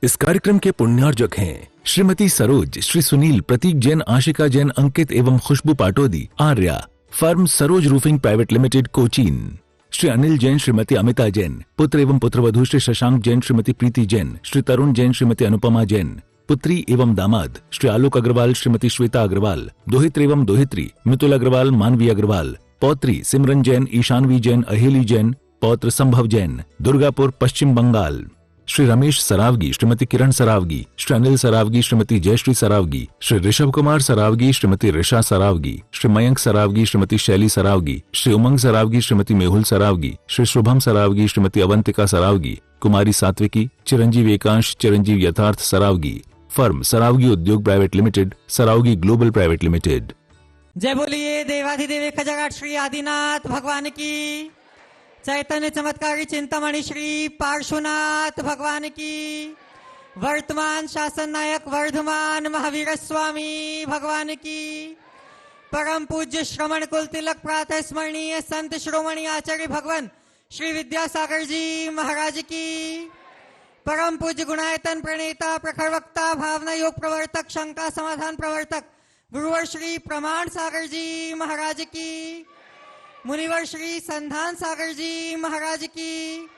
इस कार्यक्रम के पुण्यार्जक हैं श्रीमती सरोज, श्री सुनील, प्रतीक जैन, आशिका जैन, अंकित एवं Khushboo Patodi, Arya, firm Saroj roofing private limited, Cochin. Shri Anil Jain, Shrimati Amita Jain, पुत्र एवं पुत्रवधू श्री शशांक जैन, श्रीमती प्रीति जैन, श्री तरुण जैन, श्रीमती अनुपमा जैन, पुत्री एवं दामाद श्री आलोक अग्रवाल, श्रीमती श्वेता अग्रवाल, दोहित्र एवं दोहित्री मितुल अग्रवाल, मानवी अग्रवाल, पौत्री सिमरन जैन, ईशानवी जैन, अहेली जैन, पौत्र संभव जैन, दुर्गापुर, पश्चिम बंगाल। श्री रमेश सरावगी, श्रीमती किरण सरावगी, श्री अनिल सरावगी, श्रीमती जयश्री सरावगी, श्री ऋषभ कुमार सरावगी, श्रीमती ऋषा सरावगी, श्री मयंक सरावगी, श्रीमती शैली सरावगी, श्री उमंग सरावगी, श्रीमती मेहुल सरावगी, श्री शुभम सरावगी, श्रीमती अवंतिका सरावगी, कुमारी सात्विकी, चिरंजीव एकांश, चिरंजीव यथार्थ सरावगी, फर्म सरावगी उद्योग private limited, Saraogi global private limited. जय बोलिए देवाधिदेव खजाघाट श्री आदिनाथ भगवान की, चैतन्य चमत्कारी चिंतामणि श्री पार्श्वनाथ भगवान की, वर्तमान शासन नायक वर्धमान महावीर स्वामी भगवान की, परम पूज्य श्रवण कुल तिलक प्रातः स्मरणीय संत श्रोमणी आचार्य भगवान श्री विद्यासागर जी महाराज की, परम पूज्य गुणायतन प्रणेता प्रखर वक्ता भावना योग प्रवर्तक शंका समाधान प्रवर्तक गुरुवर श्री प्रमाण सागर जी महाराज की, मुनिवर श्री संधान सागर जी महाराज की,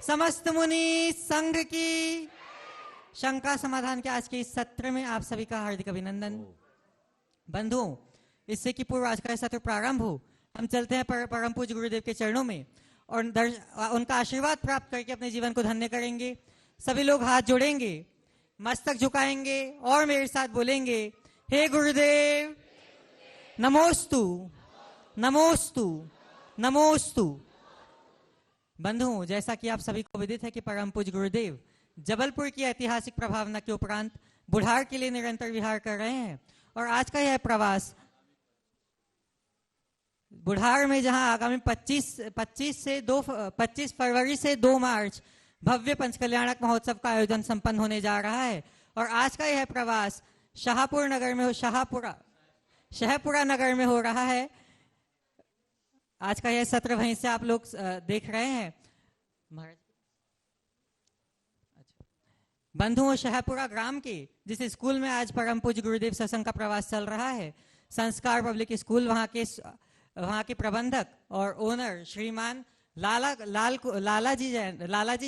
समस्त मुनि संघ की। शंका समाधान के आज के इस सत्र में आप सभी का हार्दिक अभिनंदन। बंधुओं, इससे कि पूर्व आज का सत्र प्रारंभ हो, हम चलते हैं परम पूज्य गुरुदेव के चरणों में और उनका आशीर्वाद प्राप्त करके अपने जीवन को धन्य करेंगे। सभी लोग हाथ जोड़ेंगे, मस्तक झुकाएंगे और मेरे साथ बोलेंगे, हे गुरुदेव नमोस्तु नमोस्तु नमोस्तु। बंधुओं, जैसा कि आप सभी को विदित है कि परम पूज्य गुरुदेव जबलपुर की ऐतिहासिक प्रभावना के उपरांत बुढ़ार के लिए निरंतर विहार कर रहे हैं और आज का यह प्रवास बुढ़ार में, जहां आगामी 25 फरवरी से 2 मार्च भव्य पंचकल्याणक महोत्सव का आयोजन संपन्न होने जा रहा है और आज का यह प्रवास शाहपुरा नगर में हो रहा है। आज का यह सत्र वहीं से आप लोग देख रहे हैं। बंधुओं, शाहपुरा ग्राम के जिस स्कूल में आज परम पूज्य गुरुदेव सत्संग का प्रवास चल रहा है, संस्कार पब्लिक स्कूल, वहां के प्रबंधक और ओनर श्रीमान लालाजी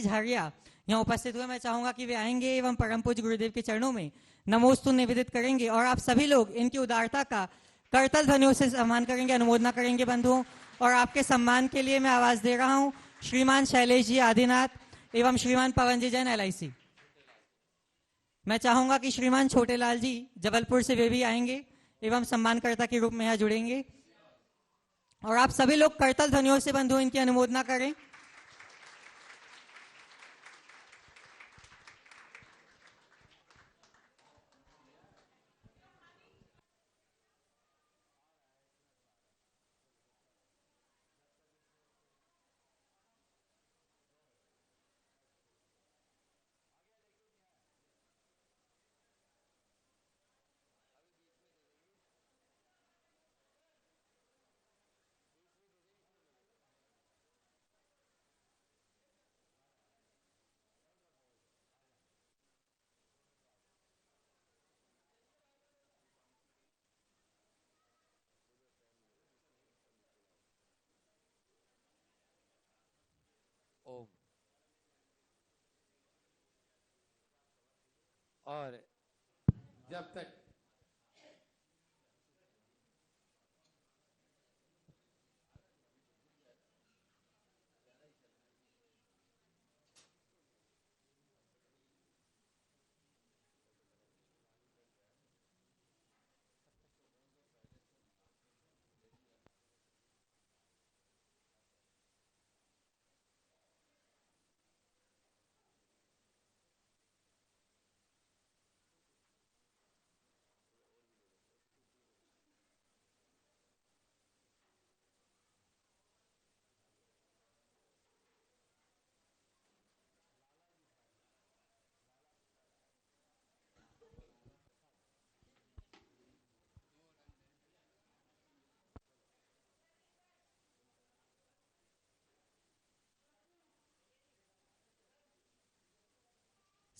झारिया यहाँ उपस्थित हुए। मैं चाहूंगा कि वे आएंगे एवं परम पूज्य गुरुदेव के चरणों में नमोस्तु निवेदित करेंगे और आप सभी लोग इनकी उदारता का करतल ध्वनियों से सम्मान करेंगे, अनुमोदना करेंगे। बंधुओं, और आपके सम्मान के लिए मैं आवाज दे रहा हूं श्रीमान शैलेश जी आदिनाथ एवं श्रीमान पवन जी जैन LIC। मैं चाहूंगा कि श्रीमान छोटेलाल जी जबलपुर से वे भी आएंगे एवं सम्मानकर्ता के रूप में यहाँ जुड़ेंगे और आप सभी लोग करतल ध्वनियों से बंधुओं इनकी अनुमोदना करें। ओम। और जब तक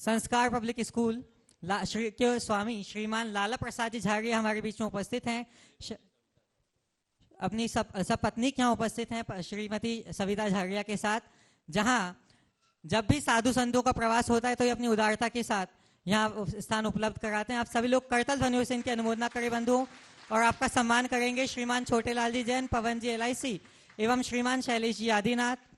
संस्कार पब्लिक स्कूल श्री के स्वामी श्रीमान लाला प्रसाद जी झाड़िया हमारे बीच में उपस्थित हैं। अपनी सब पत्नी यहाँ उपस्थित हैं श्रीमती सविता झाड़िया के साथ। जहां जब भी साधु संतों का प्रवास होता है तो ये अपनी उदारता के साथ यहाँ स्थान उपलब्ध कराते हैं। आप सभी लोग करतल ध्वनियों से इनकी अनुमोदना करें बंधुओं, और आपका सम्मान करेंगे श्रीमान छोटेलाल जी जैन, पवन जी LIC एवं श्रीमान शैलेश जी आदिनाथ।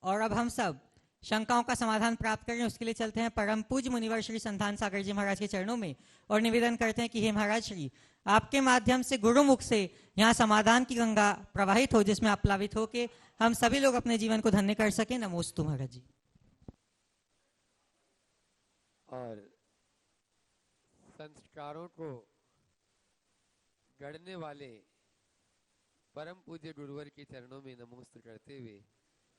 और अब हम सब शंकाओं का समाधान प्राप्त करें, उसके लिए चलते हैं परम पूज्य मुनिवर श्री संतान सागर जी महाराज के चरणों में और निवेदन करते हैं कि हे महाराज श्री, आपके माध्यम से गुरुमुख से यहाँ समाधान की गंगा प्रवाहित हो, जिसमें आप प्लावित हो के हम सभी लोग अपने जीवन को धन्य कर सके। नमोस्तु महाराज जी। और संस्कारों को गढ़ने वाले परम पूज्य गुरुवर के चरणों में नमोस्तु करते हुए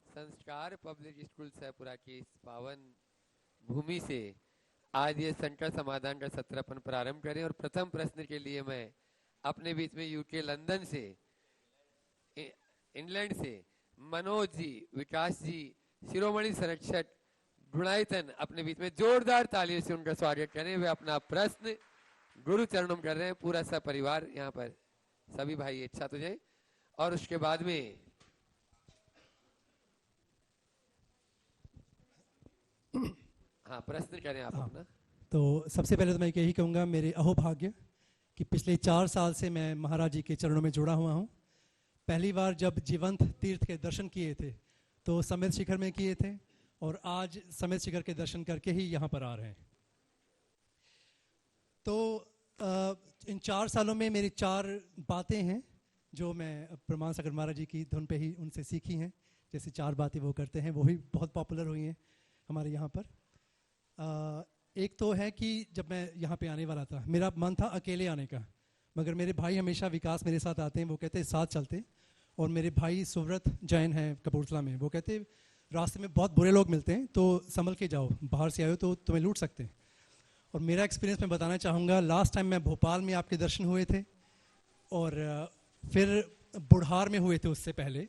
संस्कार पब्लिक स्कूल सैपुरा की इस पावन भूमि से आज ये संकट समाधान का सत्र अपन प्रारंभ करें। और प्रथम प्रश्न के लिए मैं अपने बीच में यूके लंदन से, इंग्लैंड से मनोज जी, विकास जी, शिरोमणि संरक्षक गुणायतन अपने बीच में जोरदार तालियों से उनका स्वागत करें। वे अपना प्रश्न गुरु चरणों में कर रहे हैं। पूरा सब परिवार यहाँ पर, सभी भाई इच्छा तुझे। और उसके बाद में हाँ, प्रश्न करें आप अपना। तो सबसे पहले तो मैं यही कहूँगा, मेरे अहोभाग्य कि पिछले 4 साल से मैं महाराज जी के चरणों में जुड़ा हुआ हूँ। पहली बार जब जीवंत तीर्थ के दर्शन किए थे तो समेत शिखर में किए थे, और आज समेत शिखर के दर्शन करके ही यहाँ पर आ रहे हैं। तो इन 4 सालों में मेरी 4 बातें हैं जो मैं प्रमाण सागर महाराज जी की धुन पे ही उनसे सीखी हैं। जैसे 4 बातें वो करते हैं, वो भी बहुत पॉपुलर हुई हैं हमारे यहाँ पर। एक तो है कि जब मैं यहाँ पे आने वाला था, मेरा मन था अकेले आने का, मगर मेरे भाई हमेशा विकास मेरे साथ आते हैं, वो कहते हैं साथ चलते। और मेरे भाई सुव्रत जैन हैं कपूरथला में, वो कहते रास्ते में बहुत बुरे लोग मिलते हैं तो संभल के जाओ, बाहर से आए हो तो तुम्हें लूट सकते हैं। और मेरा एक्सपीरियंस मैं बताना चाहूँगा। लास्ट टाइम मैं भोपाल में आपके दर्शन हुए थे, और फिर बुढ़ार में हुए थे उससे पहले।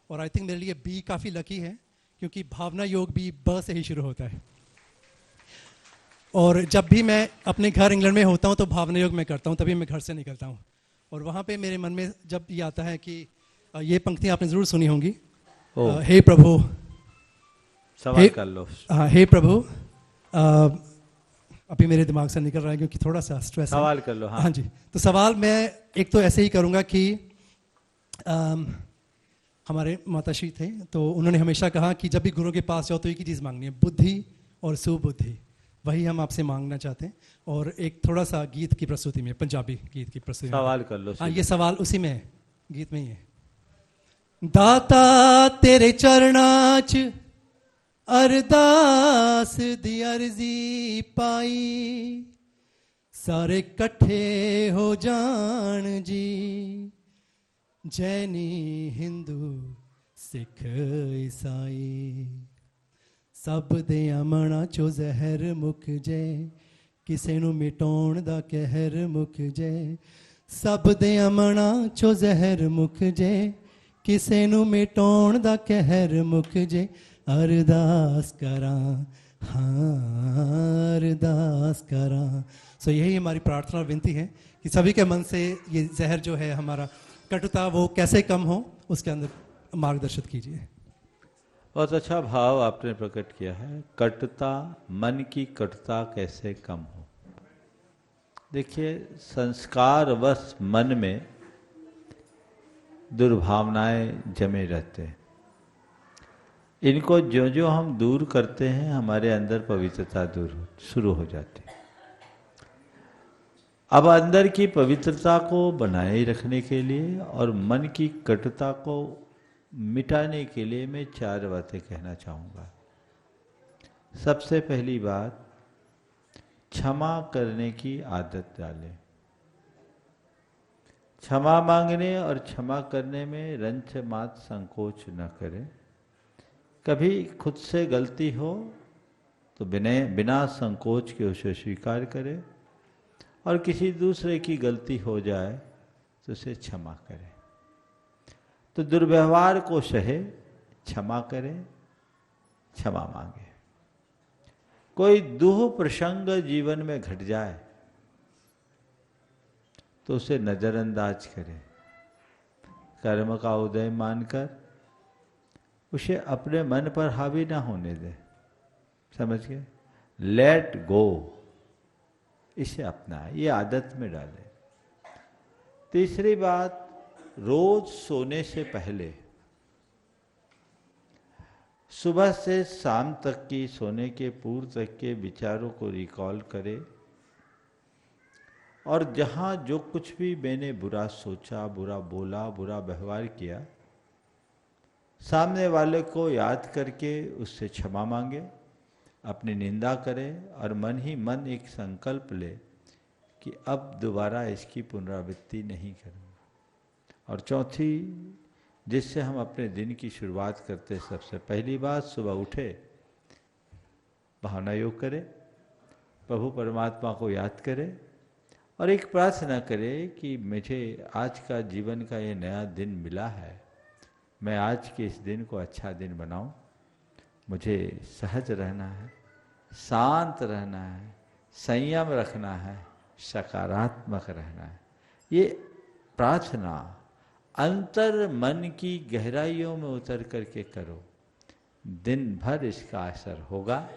और आई थिंक मेरे लिए बी काफ़ी लकी है, क्योंकि भावना योग भी ब से ही शुरू होता है। और जब भी मैं अपने घर इंग्लैंड में होता हूँ तो भावना योग में करता हूँ, तभी मैं घर से निकलता हूँ। और वहाँ पे मेरे मन में जब ये आता है कि ये पंक्तियाँ आपने ज़रूर सुनी होंगी, हे प्रभु, सवाल कर लो। हाँ, हे प्रभु, अभी मेरे दिमाग से निकल रहा है क्योंकि थोड़ा सा स्ट्रेस है। सवाल कर लो। हाँ, हाँ जी। तो सवाल मैं एक तो ऐसे ही करूँगा कि हमारे माताश्री थे, तो उन्होंने हमेशा कहा कि जब भी गुरु के पास जाओ तो एक ही चीज़ मांगनी है, बुद्धि और सुबुद्धि। वही हम आपसे मांगना चाहते हैं। और एक थोड़ा सा गीत की प्रस्तुति में, पंजाबी गीत की प्रस्तुति में सवाल कर लो। हाँ, ये सवाल उसी में है, गीत में ही है। दाता तेरे चरणा च अरदास दी अर्जी पाई, सारे कट्ठे हो जान जी, जैनी हिंदू सिख ईसाई, सब दे अमना चो जहर मुक जे, किसे नू मिटाउण दा कहर मुक जे, सब दे अमना चो जहर मुक जे, किसे नू मिटाउण दा कहर मुक जे, अरदास करा, हाँ अरदास करा। सो यही हमारी प्रार्थना और विनती है कि सभी के मन से ये जहर जो है हमारा कटुता, वो कैसे कम हो, उसके अंदर मार्गदर्शित कीजिए। बहुत अच्छा भाव आपने प्रकट किया है। कटुता, मन की कटुता कैसे कम हो। देखिए, संस्कारवश मन में दुर्भावनाएं जमे रहते हैं। इनको जो जो हम दूर करते हैं, हमारे अंदर पवित्रता शुरू हो जाती है। अब अंदर की पवित्रता को बनाए रखने के लिए और मन की कटुता को मिटाने के लिए मैं 4 बातें कहना चाहूँगा। सबसे पहली बात, क्षमा करने की आदत डालें। क्षमा मांगने और क्षमा करने में रंच मात संकोच न करें। कभी खुद से गलती हो तो बिना संकोच के उसे स्वीकार करें और किसी दूसरे की गलती हो जाए तो उसे क्षमा करे। तो दुर्व्यवहार को सहे, क्षमा करे, क्षमा मांगे। कोई दुह प्रसंग जीवन में घट जाए तो उसे नजरअंदाज करे, कर्म का उदय मानकर उसे अपने मन पर हावी ना होने दे। समझ गए? लेट गो, इसे अपनाए, ये आदत में डाले। तीसरी बात, रोज सोने से पहले सुबह से शाम तक की, सोने के पूर्व तक के विचारों को रिकॉल करे और जहां जो कुछ भी मैंने बुरा सोचा, बुरा बोला, बुरा व्यवहार किया, सामने वाले को याद करके उससे क्षमा मांगे, अपनी निंदा करे और मन ही मन एक संकल्प ले कि अब दोबारा इसकी पुनरावृत्ति नहीं करूँगा। और चौथी, जिससे हम अपने दिन की शुरुआत करते, सबसे पहली बात, सुबह उठे भावना योग करे, प्रभु परमात्मा को याद करे और एक प्रार्थना करे कि मुझे आज का जीवन का ये नया दिन मिला है, मैं आज के इस दिन को अच्छा दिन बनाऊं, मुझे सहज रहना है, शांत रहना है, संयम रखना है, सकारात्मक रहना है। ये प्रार्थना अंतर मन की गहराइयों में उतर करके करो, दिन भर इसका असर होगा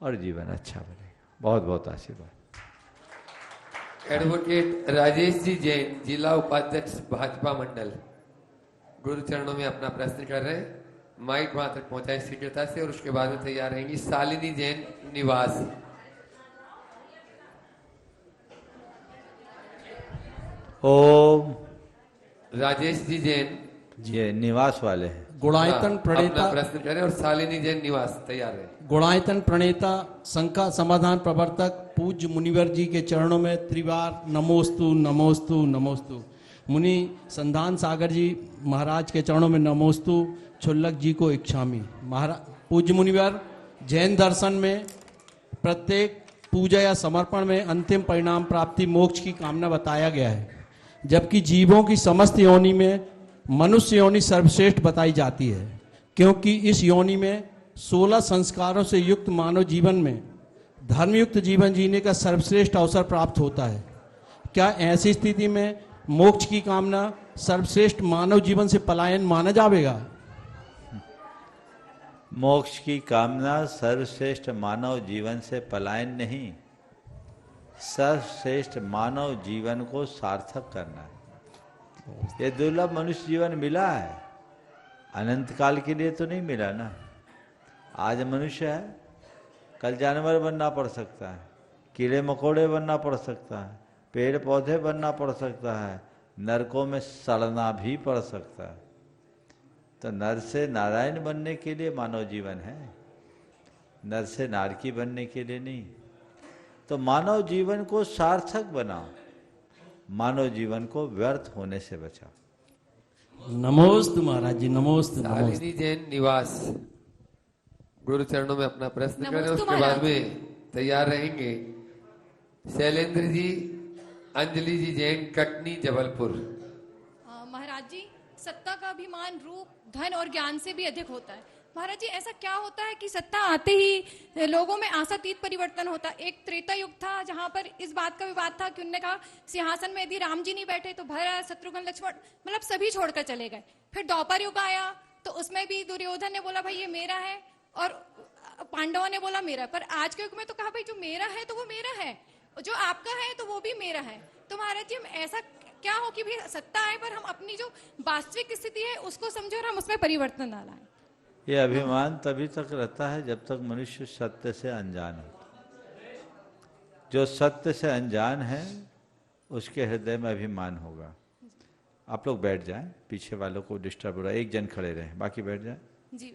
और जीवन अच्छा बनेगा। बहुत बहुत आशीर्वाद। एडवोकेट राजेश जी जैन, जिला उपाध्यक्ष भाजपा मंडल, गुरु चरणों में अपना प्रश्न कर रहे हैं। माइक वहां तक पहुंचाए शीघ्रता से और उसके बाद में तैयार रहेंगी शालिनी जैन निवास। ओम। राजेश जी जैन ये निवास वाले हैं। गुणायतन प्रणेता अपना प्रश्न करें और शालिनी जैन निवास तैयार है। गुणायतन प्रणेता संघ का समाधान प्रवर्तक पूज्य मुनिवर जी के चरणों में त्रिवार नमोस्तु नमोस्तु नमोस्तु। मुनि संधान सागर जी महाराज के चरणों में नमोस्तु। छुल्लक जी को इच्छामी। महाराज पूज्य मुनिवर, जैन दर्शन में प्रत्येक पूजा या समर्पण में अंतिम परिणाम प्राप्ति मोक्ष की कामना बताया गया है, जबकि जीवों की समस्त योनि में मनुष्य योनि सर्वश्रेष्ठ बताई जाती है, क्योंकि इस योनि में 16 संस्कारों से युक्त मानव जीवन में धर्मयुक्त जीवन जीने का सर्वश्रेष्ठ अवसर प्राप्त होता है। क्या ऐसी स्थिति में मोक्ष की कामना सर्वश्रेष्ठ मानव जीवन से पलायन माना जाएगा? मोक्ष की कामना सर्वश्रेष्ठ मानव जीवन से पलायन नहीं, सर्वश्रेष्ठ मानव जीवन को सार्थक करना है। ये दुर्लभ मनुष्य जीवन मिला है, अनंत काल के लिए तो नहीं मिला ना। आज मनुष्य है, कल जानवर बनना पड़ सकता है, कीड़े मकोड़े बनना पड़ सकता है, पेड़ पौधे बनना पड़ सकता है, नरकों में सड़ना भी पड़ सकता है। तो नर से नारायण बनने के लिए मानव जीवन है, नर से नारकी बनने के लिए नहीं। तो मानव जीवन को सार्थक बनाओ, मानव जीवन को व्यर्थ होने से बचाओ। नमोस्तु महाराज जी, नमोस्तु नमोस्तु। शालिनी जैन निवास गुरु चरणों में अपना प्रश्न करें, उसके बाद में तैयार रहेंगे शैलेंद्र जी, अंजलि जी जैन, कटनी जबलपुर। महाराज जी, सत्ता का अभिमान रूप, धन और ज्ञान से भी अधिक होता है। महाराज जी, ऐसा क्या होता है कि सत्ता आते ही लोगों में आशातीत परिवर्तन होता है? एक त्रेता युग था जहां पर इस बात का विवाद था कि उन्होंने कहा सिंहासन में यदि राम जी नहीं बैठे तो भरत, शत्रुघ्न, लक्ष्मण, मतलब सभी छोड़कर चले गए। फिर द्वापर युग आया तो उसमें भी दुर्योधन ने बोला भाई ये मेरा है और पांडवों ने बोला मेरा। पर आज के युग में तो कहा भाई जो मेरा है तो वो मेरा है, जो आपका है तो वो भी मेरा है। तो महाराज जी, हम ऐसा क्या हो कि भी सत्ता आए पर हम अपनी जो वास्तविक स्थिति है उसको समझे और हम उसमें परिवर्तन ना लाएं। ये अभिमान तभी तक रहता है जब तक मनुष्य सत्य से अनजान होता। जो सत्य से अनजान है उसके हृदय में अभिमान होगा। आप लोग बैठ जाएं, पीछे वालों को डिस्टर्ब हो रहा है, एक जन खड़े रहें, बाकी बैठ जाएं। जी।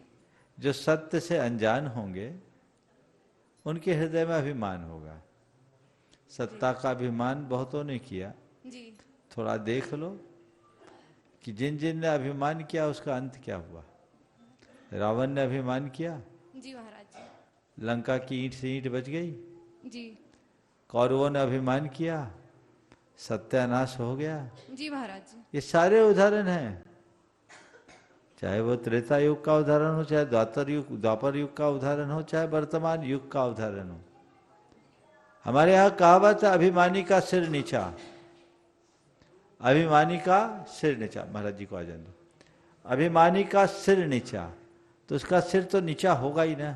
जो सत्य से अनजान होंगे उनके हृदय में अभिमान होगा। सत्ता का अभिमान बहुतों ने किया, जी। थोड़ा देख लो कि जिन जिन ने अभिमान किया उसका अंत क्या हुआ। रावण ने अभिमान किया, जी महाराज जी। लंका की ईंट से ईंट बच गई। जी। कौरवों ने अभिमान किया, सत्यानाश हो गया। जी महाराज जी। ये सारे उदाहरण हैं, चाहे वो त्रेता युग का उदाहरण हो, चाहे द्वापर युग का उदाहरण हो, चाहे वर्तमान युग का उदाहरण हो। हमारे यहाँ कहावत है, अभिमानी का सिर नीचा, अभिमानी का सिर नीचा। महाराज जी को आ जाने दो। अभिमानी का सिर नीचा, तो उसका सिर तो नीचा होगा ही ना,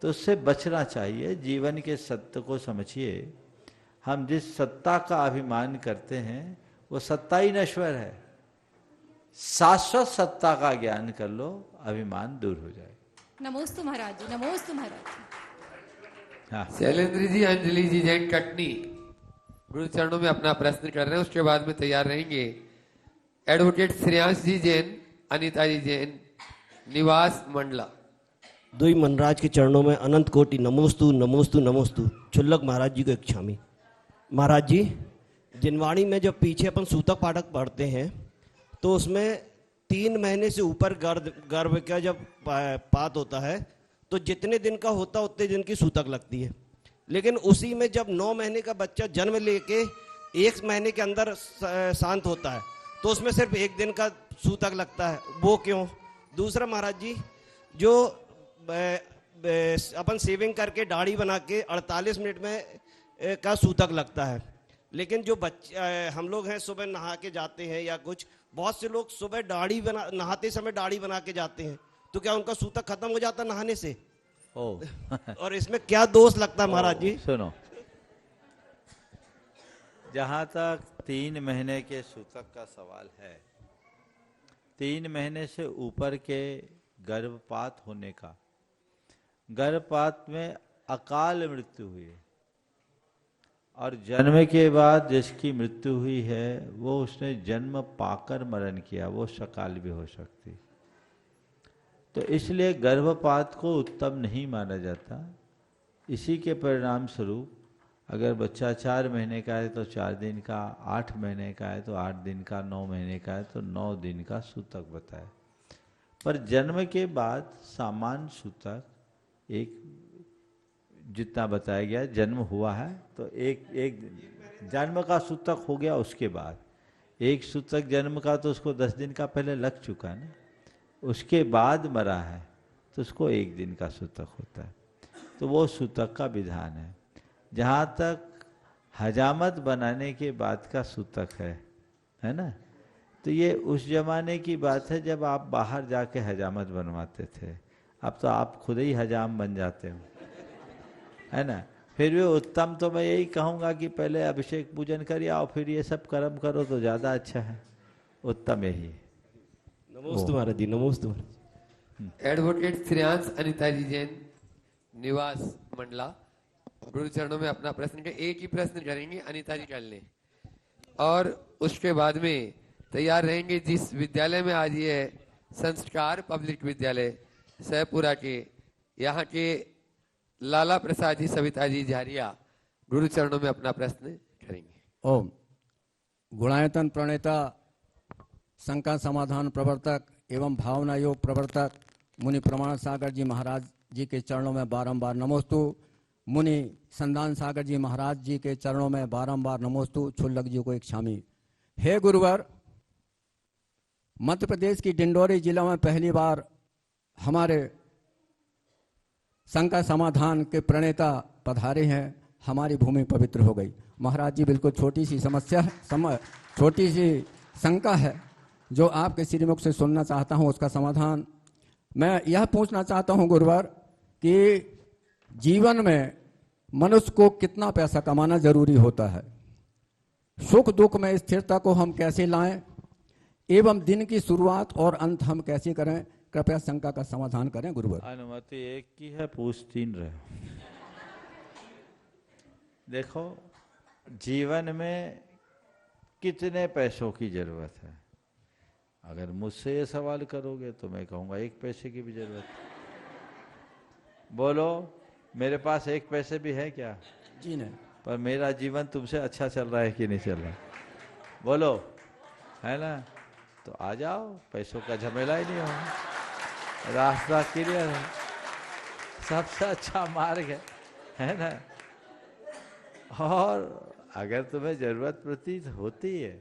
तो उससे बचना चाहिए। जीवन के सत्य को समझिए। हम जिस सत्ता का अभिमान करते हैं वो सत्ता ही नश्वर है। शाश्वत सत्ता का ज्ञान कर लो, अभिमान दूर हो जाए। नमोस्तु महाराज जी, नमोस्तु महाराज जी। हाँ, शैलेंद्र जी, अंजलि जी जैन कटनी गुरु चरणों में अपना प्रश्न कर रहे हैं, उसके बाद में तैयार रहेंगे एडवोकेट श्रेयांश जी जैन, अनीता जी जैन, निवास मंडला। दुई मनराज के चरणों में अनंत कोटि नमोस्तु नमोस्तु नमोस्तु। छुल्लक महाराज जी को एक क्षामी। महाराज जी, जिनवाणी में जब पीछे अपन सूतक पाठक पढ़ते हैं तो उसमें 3 महीने से ऊपर गर्भ का जब पात होता है तो जितने दिन का होता है उतने दिन की सूतक लगती है। लेकिन उसी में जब 9 महीने का बच्चा जन्म लेके 1 महीने के अंदर शांत होता है तो उसमें सिर्फ 1 दिन का सूतक लगता है, वो क्यों? दूसरा महाराज जी, जो अपन सेविंग करके दाढ़ी बना के 48 मिनट में का सूतक लगता है, लेकिन जो बच्चे हम लोग हैं सुबह नहा के जाते हैं, या कुछ बहुत से लोग सुबह दाढ़ी नहाते समय दाढ़ी बना के जाते हैं, तो क्या उनका सूतक खत्म हो जाता नहाने से? और इसमें क्या दोष लगता है महाराज जी? सुनो, जहां तक 3 महीने के सूतक का सवाल है, 3 महीने से ऊपर के गर्भपात होने का, गर्भपात में अकाल मृत्यु हुई है और जन्म के बाद जिसकी मृत्यु हुई है वो उसने जन्म पाकर मरण किया, वो सकाल भी हो सकती। तो इसलिए गर्भपात को उत्तम नहीं माना जाता। इसी के परिणाम स्वरूप अगर बच्चा 4 महीने का है तो 4 दिन का, 8 महीने का है तो 8 दिन का, 9 महीने का है तो 9 दिन का सूतक बताए। पर जन्म के बाद सामान्य सूतक एक जितना बताया गया, जन्म हुआ है तो एक जन्म का सूतक हो गया, उसके बाद एक सूतक जन्म का तो उसको 10 दिन का पहले लग चुका है ना, उसके बाद मरा है तो उसको 1 दिन का सूतक होता है। तो वो सूतक का विधान है। जहाँ तक हजामत बनाने के बाद का सूतक है ना, तो ये उस जमाने की बात है जब आप बाहर जाके हजामत बनवाते थे। अब तो आप खुद ही हजाम बन जाते हो, है ना। फिर भी उत्तम तो मैं यही कहूँगा कि पहले अभिषेक पूजन करिए और फिर ये सब कर्म करो तो ज़्यादा अच्छा है, उत्तम यही। नमोस्तु महाराज जी, नमोस्तु महाराज। एडवोकेट श्रेयांश अनीता जी जैन, निवास मंडला गुरु चरणों में अपना प्रश्न के एक ही प्रश्न करेंगे, अनीता जी कर लें और उसके बाद में तैयार रहेंगे। जिस विद्यालय में आज ये संस्कार पब्लिक विद्यालय सहपुरा के, यहाँ के लाला प्रसाद जी सविता जी झारिया गुरु चरणों में अपना प्रश्न करेंगे। ओम। गुणायतन प्रणेता, शंका समाधान प्रवर्तक एवं भावना योग प्रवर्तक मुनि प्रमाण सागर जी महाराज जी के चरणों में बारंबार नमोस्तु। मुनि संदान सागर जी महाराज जी के चरणों में बारंबार नमोस्तु। छुल्लक जी को एक शामी। हे गुरुवर, मध्य प्रदेश की डिंडोरी जिला में पहली बार हमारे शंका समाधान के प्रणेता पधारे हैं, हमारी भूमि पवित्र हो गई। महाराज जी, बिल्कुल छोटी सी छोटी सी शंका है जो आपके श्रीमुख से सुनना चाहता हूं, उसका समाधान। मैं यह पूछना चाहता हूं गुरुवर कि जीवन में मनुष्य को कितना पैसा कमाना जरूरी होता है, सुख दुख में स्थिरता को हम कैसे लाएं, एवं दिन की शुरुआत और अंत हम कैसे करें? कृपया शंका का समाधान करें गुरुवर। अनुमति एक की है, पूछ 3 रहे। देखो, जीवन में कितने पैसों की जरूरत है? अगर मुझसे ये सवाल करोगे तो मैं कहूँगा 1 पैसे की भी जरूरत है। बोलो, मेरे पास 1 पैसे भी है क्या? जी नहीं। पर मेरा जीवन तुमसे अच्छा चल रहा है कि नहीं चल रहा? बोलो, है ना? तो आ जाओ, पैसों का झमेला ही नहीं होगा, रास्ता क्लियर है, सबसे अच्छा मार्ग है ना। और अगर तुम्हें जरूरत प्रतीत होती है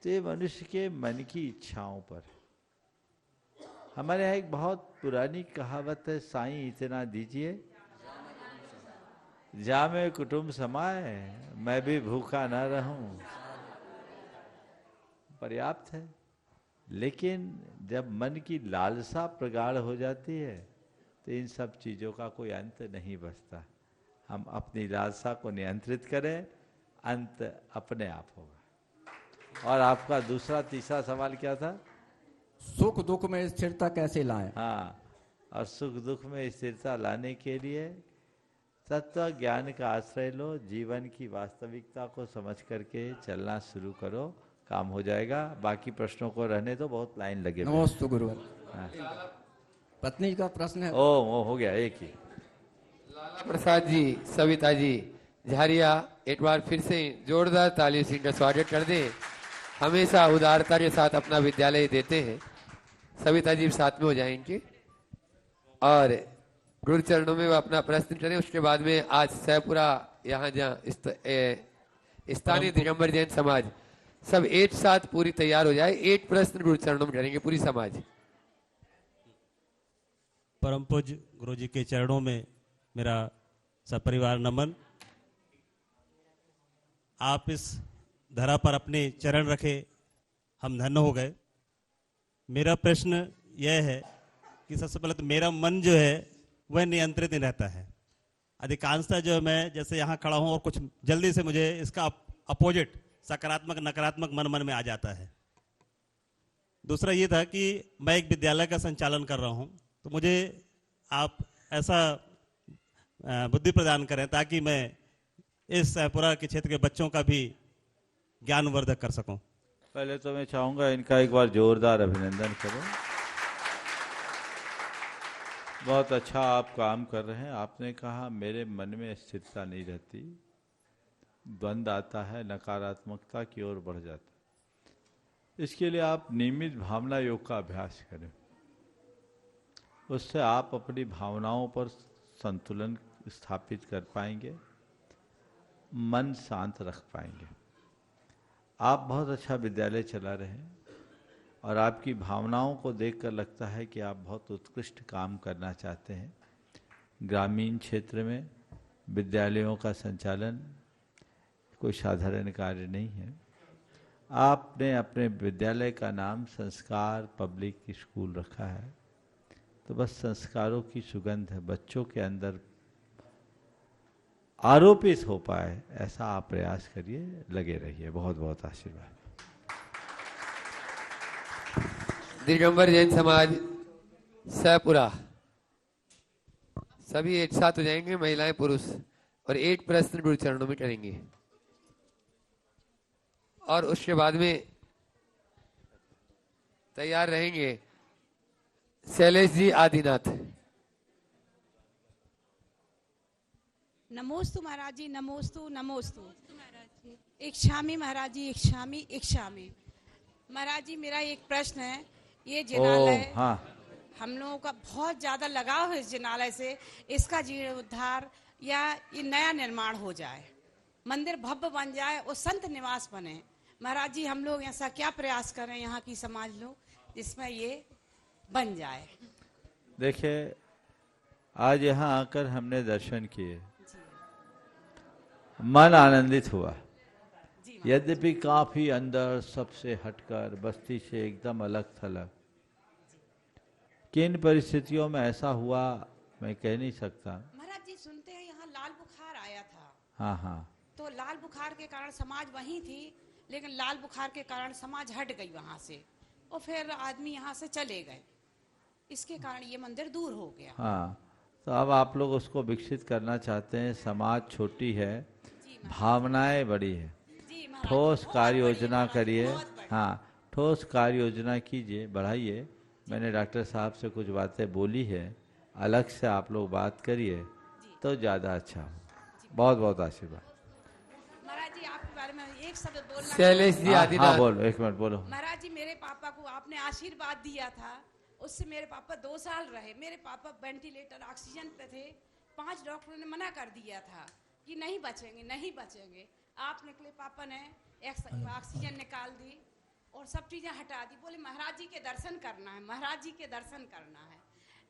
तो ये मनुष्य के मन की इच्छाओं पर। हमारे यहाँ एक बहुत पुरानी कहावत है, साईं इतना दीजिए जामे कुटुंब समाए, मैं भी भूखा ना रहूं। पर्याप्त है, लेकिन जब मन की लालसा प्रगाढ़ हो जाती है तो इन सब चीजों का कोई अंत नहीं बचता। हम अपनी लालसा को नियंत्रित करें, अंत अपने आप होगा। और आपका दूसरा तीसरा सवाल क्या था? सुख दुख में स्थिरता कैसे लाएं? हाँ, और सुख दुख में स्थिरता लाने के लिए तत्व ज्ञान का आश्रय लो, जीवन की वास्तविकता को समझ करके चलना शुरू करो, काम हो जाएगा। बाकी प्रश्नों को रहने दो, बहुत लाइन लगे। नमस्ते गुरुवर। हाँ। पत्नी का प्रश्न है। ओ हो गया एक ही। लाला प्रसाद जी, सविता जी, झारिया, एक बार फिर से जोरदार तालियों से इनका स्वागत कर दें। हमेशा उदारता के साथ अपना विद्यालय देते हैं। सविता जी साथ में हो जाएंगे और गुरु चरणों में वो अपना प्रश्न करें। उसके बाद में आज सैपुरा यहाँ जहाँ स्थानीय दिगंबर जैन समाज सब एक साथ पूरी तैयार हो जाए, एक प्रश्न गुरु चरणों में करेंगे पूरी समाज। परम पूज्य गुरु जी के चरणों में मेरा सपरिवार नमन। आप इस धरा पर अपने चरण रखे, हम धन्य हो गए। मेरा प्रश्न यह है कि सबसे पहले तो मेरा मन जो है वह नियंत्रित नहीं रहता है। अधिकांशतः जो मैं जैसे यहाँ खड़ा हूँ और कुछ जल्दी से मुझे इसका अपोजिट सकारात्मक नकारात्मक मन में आ जाता है। दूसरा ये था कि मैं एक विद्यालय का संचालन कर रहा हूँ, तो मुझे आप ऐसा बुद्धि प्रदान करें ताकि मैं इस सैपुरा के क्षेत्र के बच्चों का भी ज्ञानवर्धक कर सकूं। पहले तो मैं चाहूंगा इनका एक बार जोरदार अभिनंदन करो। बहुत अच्छा आप काम कर रहे हैं। आपने कहा मेरे मन में स्थिरता नहीं रहती, द्वंद्व आता है, नकारात्मकता की ओर बढ़ जाता है। इसके लिए आप नियमित भावना योग का अभ्यास करें। उससे आप अपनी भावनाओं पर संतुलन स्थापित कर पाएंगे, मन शांत रख पाएंगे। आप बहुत अच्छा विद्यालय चला रहे हैं और आपकी भावनाओं को देखकर लगता है कि आप बहुत उत्कृष्ट काम करना चाहते हैं। ग्रामीण क्षेत्र में विद्यालयों का संचालन कोई साधारण कार्य नहीं है। आपने अपने विद्यालय का नाम संस्कार पब्लिक स्कूल रखा है, तो बस संस्कारों की सुगंध है बच्चों के अंदर आरोपित हो पाए, ऐसा आप प्रयास करिए, लगे रहिए। बहुत बहुत आशीर्वाद। दिगंबर जैन समाज सैपुरा सभी एक साथ हो जाएंगे, महिलाएं पुरुष, और एक प्रश्न गुरु चरणों में करेंगे। और उसके बाद में तैयार रहेंगे शैलेश जी आदिनाथ। नमोस्तु महाराज जी, नमोस्तु नमोस्तु इच्छामी महाराज जी, इच्छामी इच्छामी महाराज जी। मेरा एक प्रश्न है, ये जिनालय हम लोगों का बहुत ज्यादा लगाव है इस जिनालय से, इसका जीर्णोद्धार या ये नया निर्माण हो जाए, मंदिर भव्य बन जाए और संत निवास बने। महाराज जी हम लोग ऐसा क्या प्रयास करें यहाँ की समाज लोग जिसमें ये बन जाए। देखिए, आज यहाँ आकर हमने दर्शन किए, मन आनंदित हुआ। यद्यपि काफी अंदर सबसे हटकर बस्ती से एकदम अलग थलग, किन परिस्थितियों में ऐसा हुआ मैं कह नहीं सकता। महाराज जी सुनते हैं यहाँ लाल बुखार आया था। हाँ, तो लाल बुखार के कारण समाज वहीं थी, लेकिन लाल बुखार के कारण समाज हट गई वहां से और फिर आदमी यहाँ से चले गए, इसके कारण ये मंदिर दूर हो गया। हाँ, तो अब आप लोग उसको विकसित करना चाहते हैं। समाज छोटी है, भावनाएं बड़ी है। ठोस कार्य योजना करिए। हाँ, ठोस कार्य योजना कीजिए, बढ़ाइए। मैंने डॉक्टर साहब से कुछ बातें बोली है, अलग से आप लोग बात करिए तो ज़्यादा अच्छा हो। बहुत बहुत आशीर्वाद। महाराज जी आपके बारे में एक शब्द बोलना। शैलेश जी आदिनाथ। हाँ, बोलो, एक मिनट बोलो। महाराज जी मेरे पापा को आपने आशीर्वाद दिया था, उससे मेरे पापा 2 साल रहे। मेरे पापा वेंटिलेटर ऑक्सीजन पे थे, 5 डॉक्टरों ने मना कर दिया था कि नहीं बचेंगे, नहीं बचेंगे। आप निकले, पापा ने ऑक्सीजन निकाल दी और सब चीज़ें हटा दी। बोले महाराज जी के दर्शन करना है, महाराज जी के दर्शन करना है।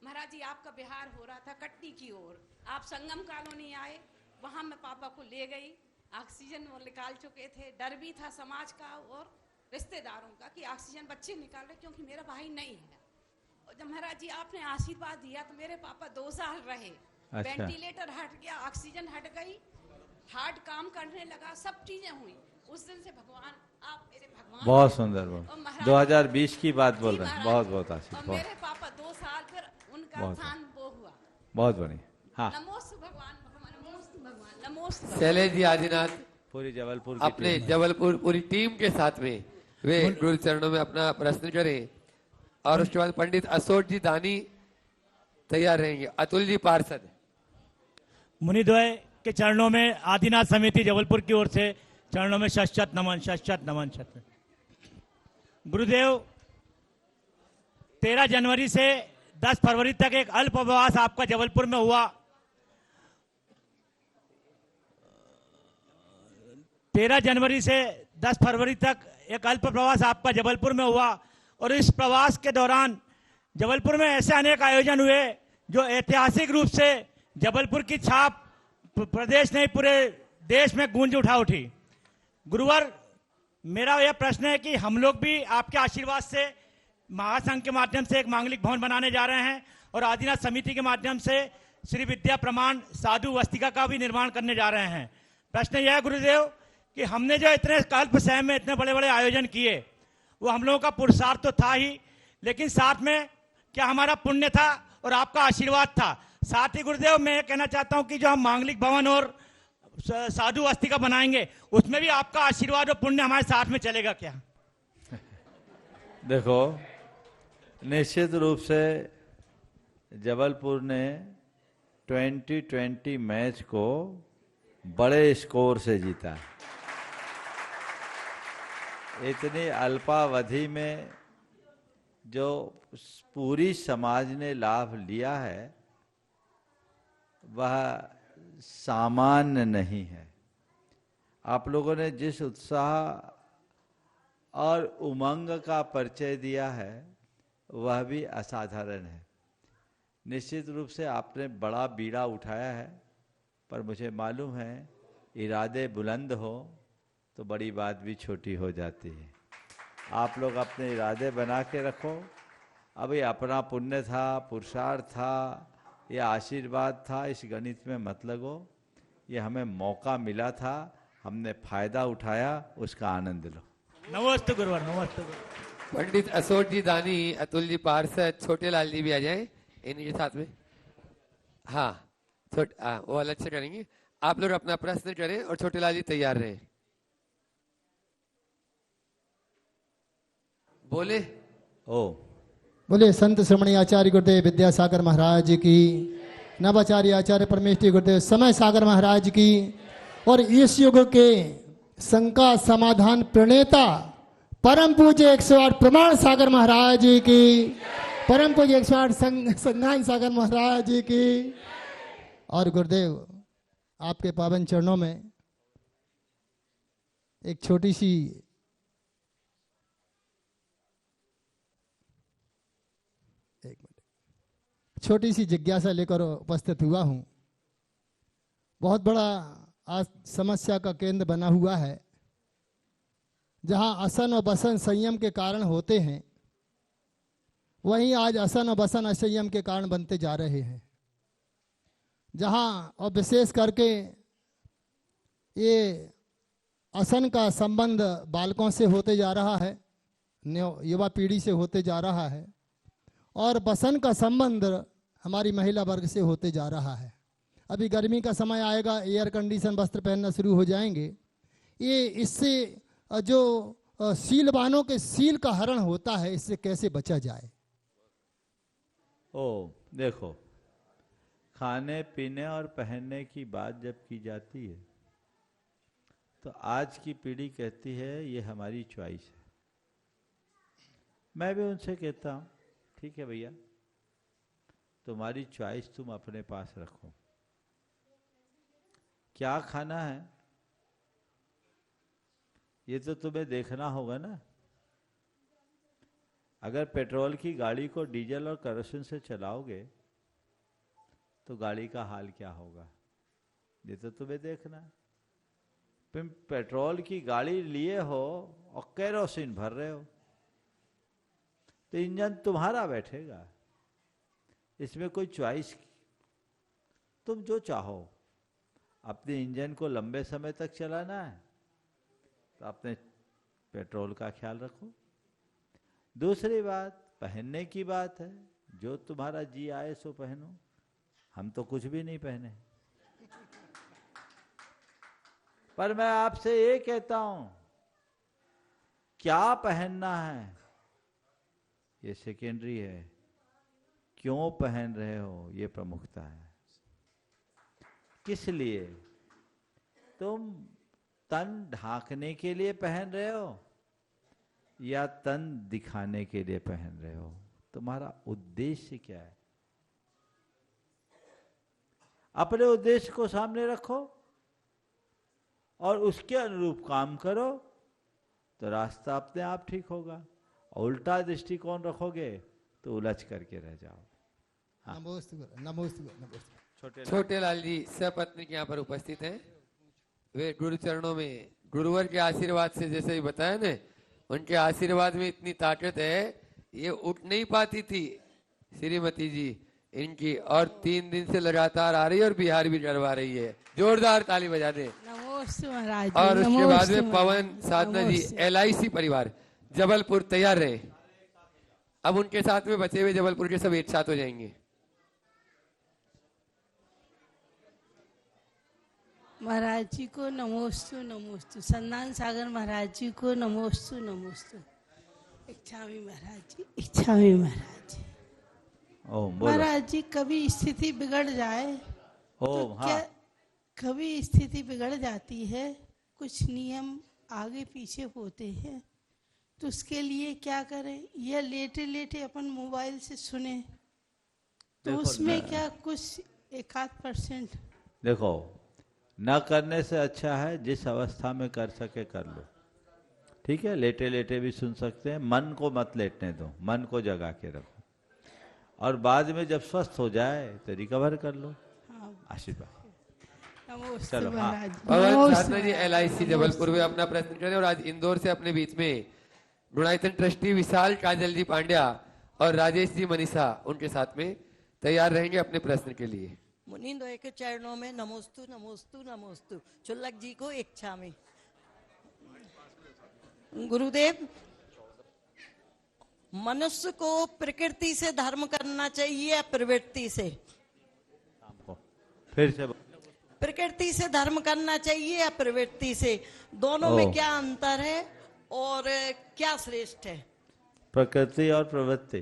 महाराज जी आपका बिहार हो रहा था कटनी की ओर, आप संगम कॉलोनी आए, वहाँ मैं पापा को ले गई। ऑक्सीजन वो निकाल चुके थे। डर भी था समाज का और रिश्तेदारों का कि ऑक्सीजन बच्चे निकाल रहे, क्योंकि मेरा भाई नहीं है। और जब महाराज जी आपने आशीर्वाद दिया तो मेरे पापा 2 साल रहे। अच्छा। वेंटिलेटर हट गया, ऑक्सीजन हट गई, हार्ट काम करने लगा, सब चीजें हुई। उस दिन से भगवान, आप मेरे भगवान। बहुत सुंदर, बहुत 2020 की बात बोल रहे हैं। बहुत बहुत और आशीर्वाद। मेरे पापा 2 साल फिर उनका स्थान वो हुआ। बहुत बढ़िया। हाँ, नमोस्तु भगवान, नमोस्तु भगवान, नमोस्तु। शैलेश जी आदिनाथ पूरी जबलपुर की अपने टीम। जबलपुर पूरी टीम के साथ में वे गुरु चरणों में अपना प्रश्न करें और उसके बाद पंडित अशोक जी दानी तैयार रहेंगे। अतुल जी पार्षद। मुनिद्वय के चरणों में आदिनाथ समिति जबलपुर की ओर से चरणों में शत नमन, शत नमन, शत। गुरुदेव, 13 जनवरी से 10 फरवरी तक एक अल्पवास आपका जबलपुर में हुआ। 13 जनवरी से 10 फरवरी तक एक अल्प प्रवास आपका जबलपुर में हुआ और इस प्रवास के दौरान जबलपुर में ऐसे अनेक आयोजन हुए जो ऐतिहासिक रूप से जबलपुर की छाप प्रदेश नहीं पूरे देश में गूंज उठी। गुरुवर, मेरा यह प्रश्न है कि हम लोग भी आपके आशीर्वाद से महासंघ के माध्यम से एक मांगलिक भवन बनाने जा रहे हैं और आदिनाथ समिति के माध्यम से श्री विद्या प्रमाण साधु वस्तिका का भी निर्माण करने जा रहे हैं। प्रश्न यह है गुरुदेव कि हमने जो इतने कल्प सहम में इतने बड़े बड़े आयोजन किए, वो हम लोगों का पुरुषार्थ तो था ही, लेकिन साथ में क्या हमारा पुण्य था और आपका आशीर्वाद था। साथ ही गुरुदेव, मैं कहना चाहता हूं कि जो हम मांगलिक भवन और साधु वस्तिका बनाएंगे, उसमें भी आपका आशीर्वाद और पुण्य हमारे साथ में चलेगा क्या? देखो, निश्चित रूप से जबलपुर ने 2020 मैच को बड़े स्कोर से जीता। इतनी अल्पावधि में जो पूरी समाज ने लाभ लिया है वह सामान्य नहीं है। आप लोगों ने जिस उत्साह और उमंग का परिचय दिया है वह भी असाधारण है। निश्चित रूप से आपने बड़ा बीड़ा उठाया है, पर मुझे मालूम है इरादे बुलंद हो तो बड़ी बात भी छोटी हो जाती है। आप लोग अपने इरादे बना के रखो। अभी अपना पुण्य था, पुरुषार्थ था या आशीर्वाद था, इस गणित में मत लगो। ये हमें मौका मिला था, हमने फायदा उठाया, उसका आनंद लो। नमस्ते गुरुवर, नमस्ते। पंडित अशोक जी दानी, अतुल जी पार्षद, छोटे लाल जी भी आ जाए इनके साथ में। हाँ, वो अलग से करेंगे। आप लोग अपना प्रश्न करें और छोटे लाल जी तैयार रहे। बोले बोले संत श्रमणी आचार्य गुरुदेव विद्यासागर महाराज की, नवाचार्य आचार्य परमेश्वरी गुरुदेव समय सागर महाराज की, और इस युग के शंका समाधान प्रणेता परम पूज्य 108 प्रमाण सागर महाराज की, परम पूज्य 108 संज्ञान सागर महाराज की। और गुरुदेव, आपके पावन चरणों में एक छोटी सी जिज्ञासा लेकर उपस्थित हुआ हूं। बहुत बड़ा आज समस्या का केंद्र बना हुआ है। जहां असन और बसन संयम के कारण होते हैं, वहीं आज असन और बसन असंयम के कारण बनते जा रहे हैं। जहां और विशेष करके ये असन का संबंध बालकों से होते जा रहा है, युवा पीढ़ी से होते जा रहा है, और बसन का संबंध हमारी महिला वर्ग से होते जा रहा है। अभी गर्मी का समय आएगा, एयर कंडीशन वस्त्र पहनना शुरू हो जाएंगे। ये इससे जो शीलवानों के शील का हरण होता है, इससे कैसे बचा जाए? देखो, खाने पीने और पहनने की बात जब की जाती है तो आज की पीढ़ी कहती है ये हमारी चॉइस है। मैं भी उनसे कहता हूँ ठीक है भैया, तुम्हारी चॉइस तुम अपने पास रखो। क्या खाना है ये तो तुम्हें देखना होगा ना। अगर पेट्रोल की गाड़ी को डीजल और केरोसिन से चलाओगे तो गाड़ी का हाल क्या होगा, ये तो तुम्हें देखना है। तुम पेट्रोल की गाड़ी लिए हो और केरोसिन भर रहे हो तो इंजन तुम्हारा बैठेगा, इसमें कोई चॉइस। तुम जो चाहो, अपने इंजन को लंबे समय तक चलाना है तो अपने पेट्रोल का ख्याल रखो। दूसरी बात पहनने की बात है, जो तुम्हारा जी आए सो पहनो। हम तो कुछ भी नहीं पहने, पर मैं आपसे ये कहता हूं, क्या पहनना है ये सेकेंडरी है, क्यों पहन रहे हो ये प्रमुखता है। किस लिए? तुम तन ढांकने के लिए पहन रहे हो या तन दिखाने के लिए पहन रहे हो? तुम्हारा उद्देश्य क्या है? अपने उद्देश्य को सामने रखो और उसके अनुरूप काम करो तो रास्ता अपने आप ठीक होगा। उल्टा दृष्टिकोण रखोगे तो उलझ करके रह जाओ। हाँ। छोटे लाल जी सपत्नी के यहाँ पर उपस्थित हैं। वे गुरु चरणों में गुरुवर के आशीर्वाद से, जैसे ही बताया ना, उनके आशीर्वाद में इतनी ताकत है, ये उठ नहीं पाती थी श्रीमती जी इनकी, और 3 दिन से लगातार आ रही है और बिहार भी करवा रही है। जोरदार ताली बजा दे। महाराज। और उसके बाद में पवन साधना जी LIC परिवार जबलपुर तैयार रहे। अब उनके साथ में बचे हुए जबलपुर के सब एक साथ हो जाएंगे। महाराज जी को नमोस्तु नमोस्तु। संदान सागर महाराज जी को नमोस्तु नमोस्तु। इच्छामी महाराज जी, इच्छामी महाराज जी। महाराज जी कभी स्थिति बिगड़ जाए तो क्या, कभी स्थिति बिगड़ जाती है, कुछ नियम आगे पीछे होते हैं, तो उसके लिए क्या करें? या लेटे लेटे अपन मोबाइल से सुने तो उसमें क्या कुछ 1-8%? देखो, न करने से अच्छा है जिस अवस्था में कर सके कर लो। ठीक है, लेटे लेटे भी सुन सकते हैं। मन को मत लेटने दो, मन को जगा के रखो और बाद में जब स्वस्थ हो जाए तो रिकवर कर लो। आशीर्वाद। चलो। पवन साधना जी LIC जबलपुर में अपना प्रश्न करें। और आज इंदौर से अपने बीच में गुणायतन ट्रस्टी विशाल काजल जी पांड्या और राजेश जी मनीषा उनके साथ में तैयार रहेंगे अपने प्रश्न के लिए। मुनिंदों के चरणों में नमोस्तु नमोस्तु नमोस्तु। चुल्लक जी को इच्छा में। गुरुदेव, मनुष्य को प्रकृति से धर्म करना चाहिए या प्रवृत्ति से? फिर से प्रकृति से धर्म करना चाहिए या प्रवृत्ति से? दोनों में क्या अंतर है और क्या श्रेष्ठ है? प्रकृति और प्रवृत्ति।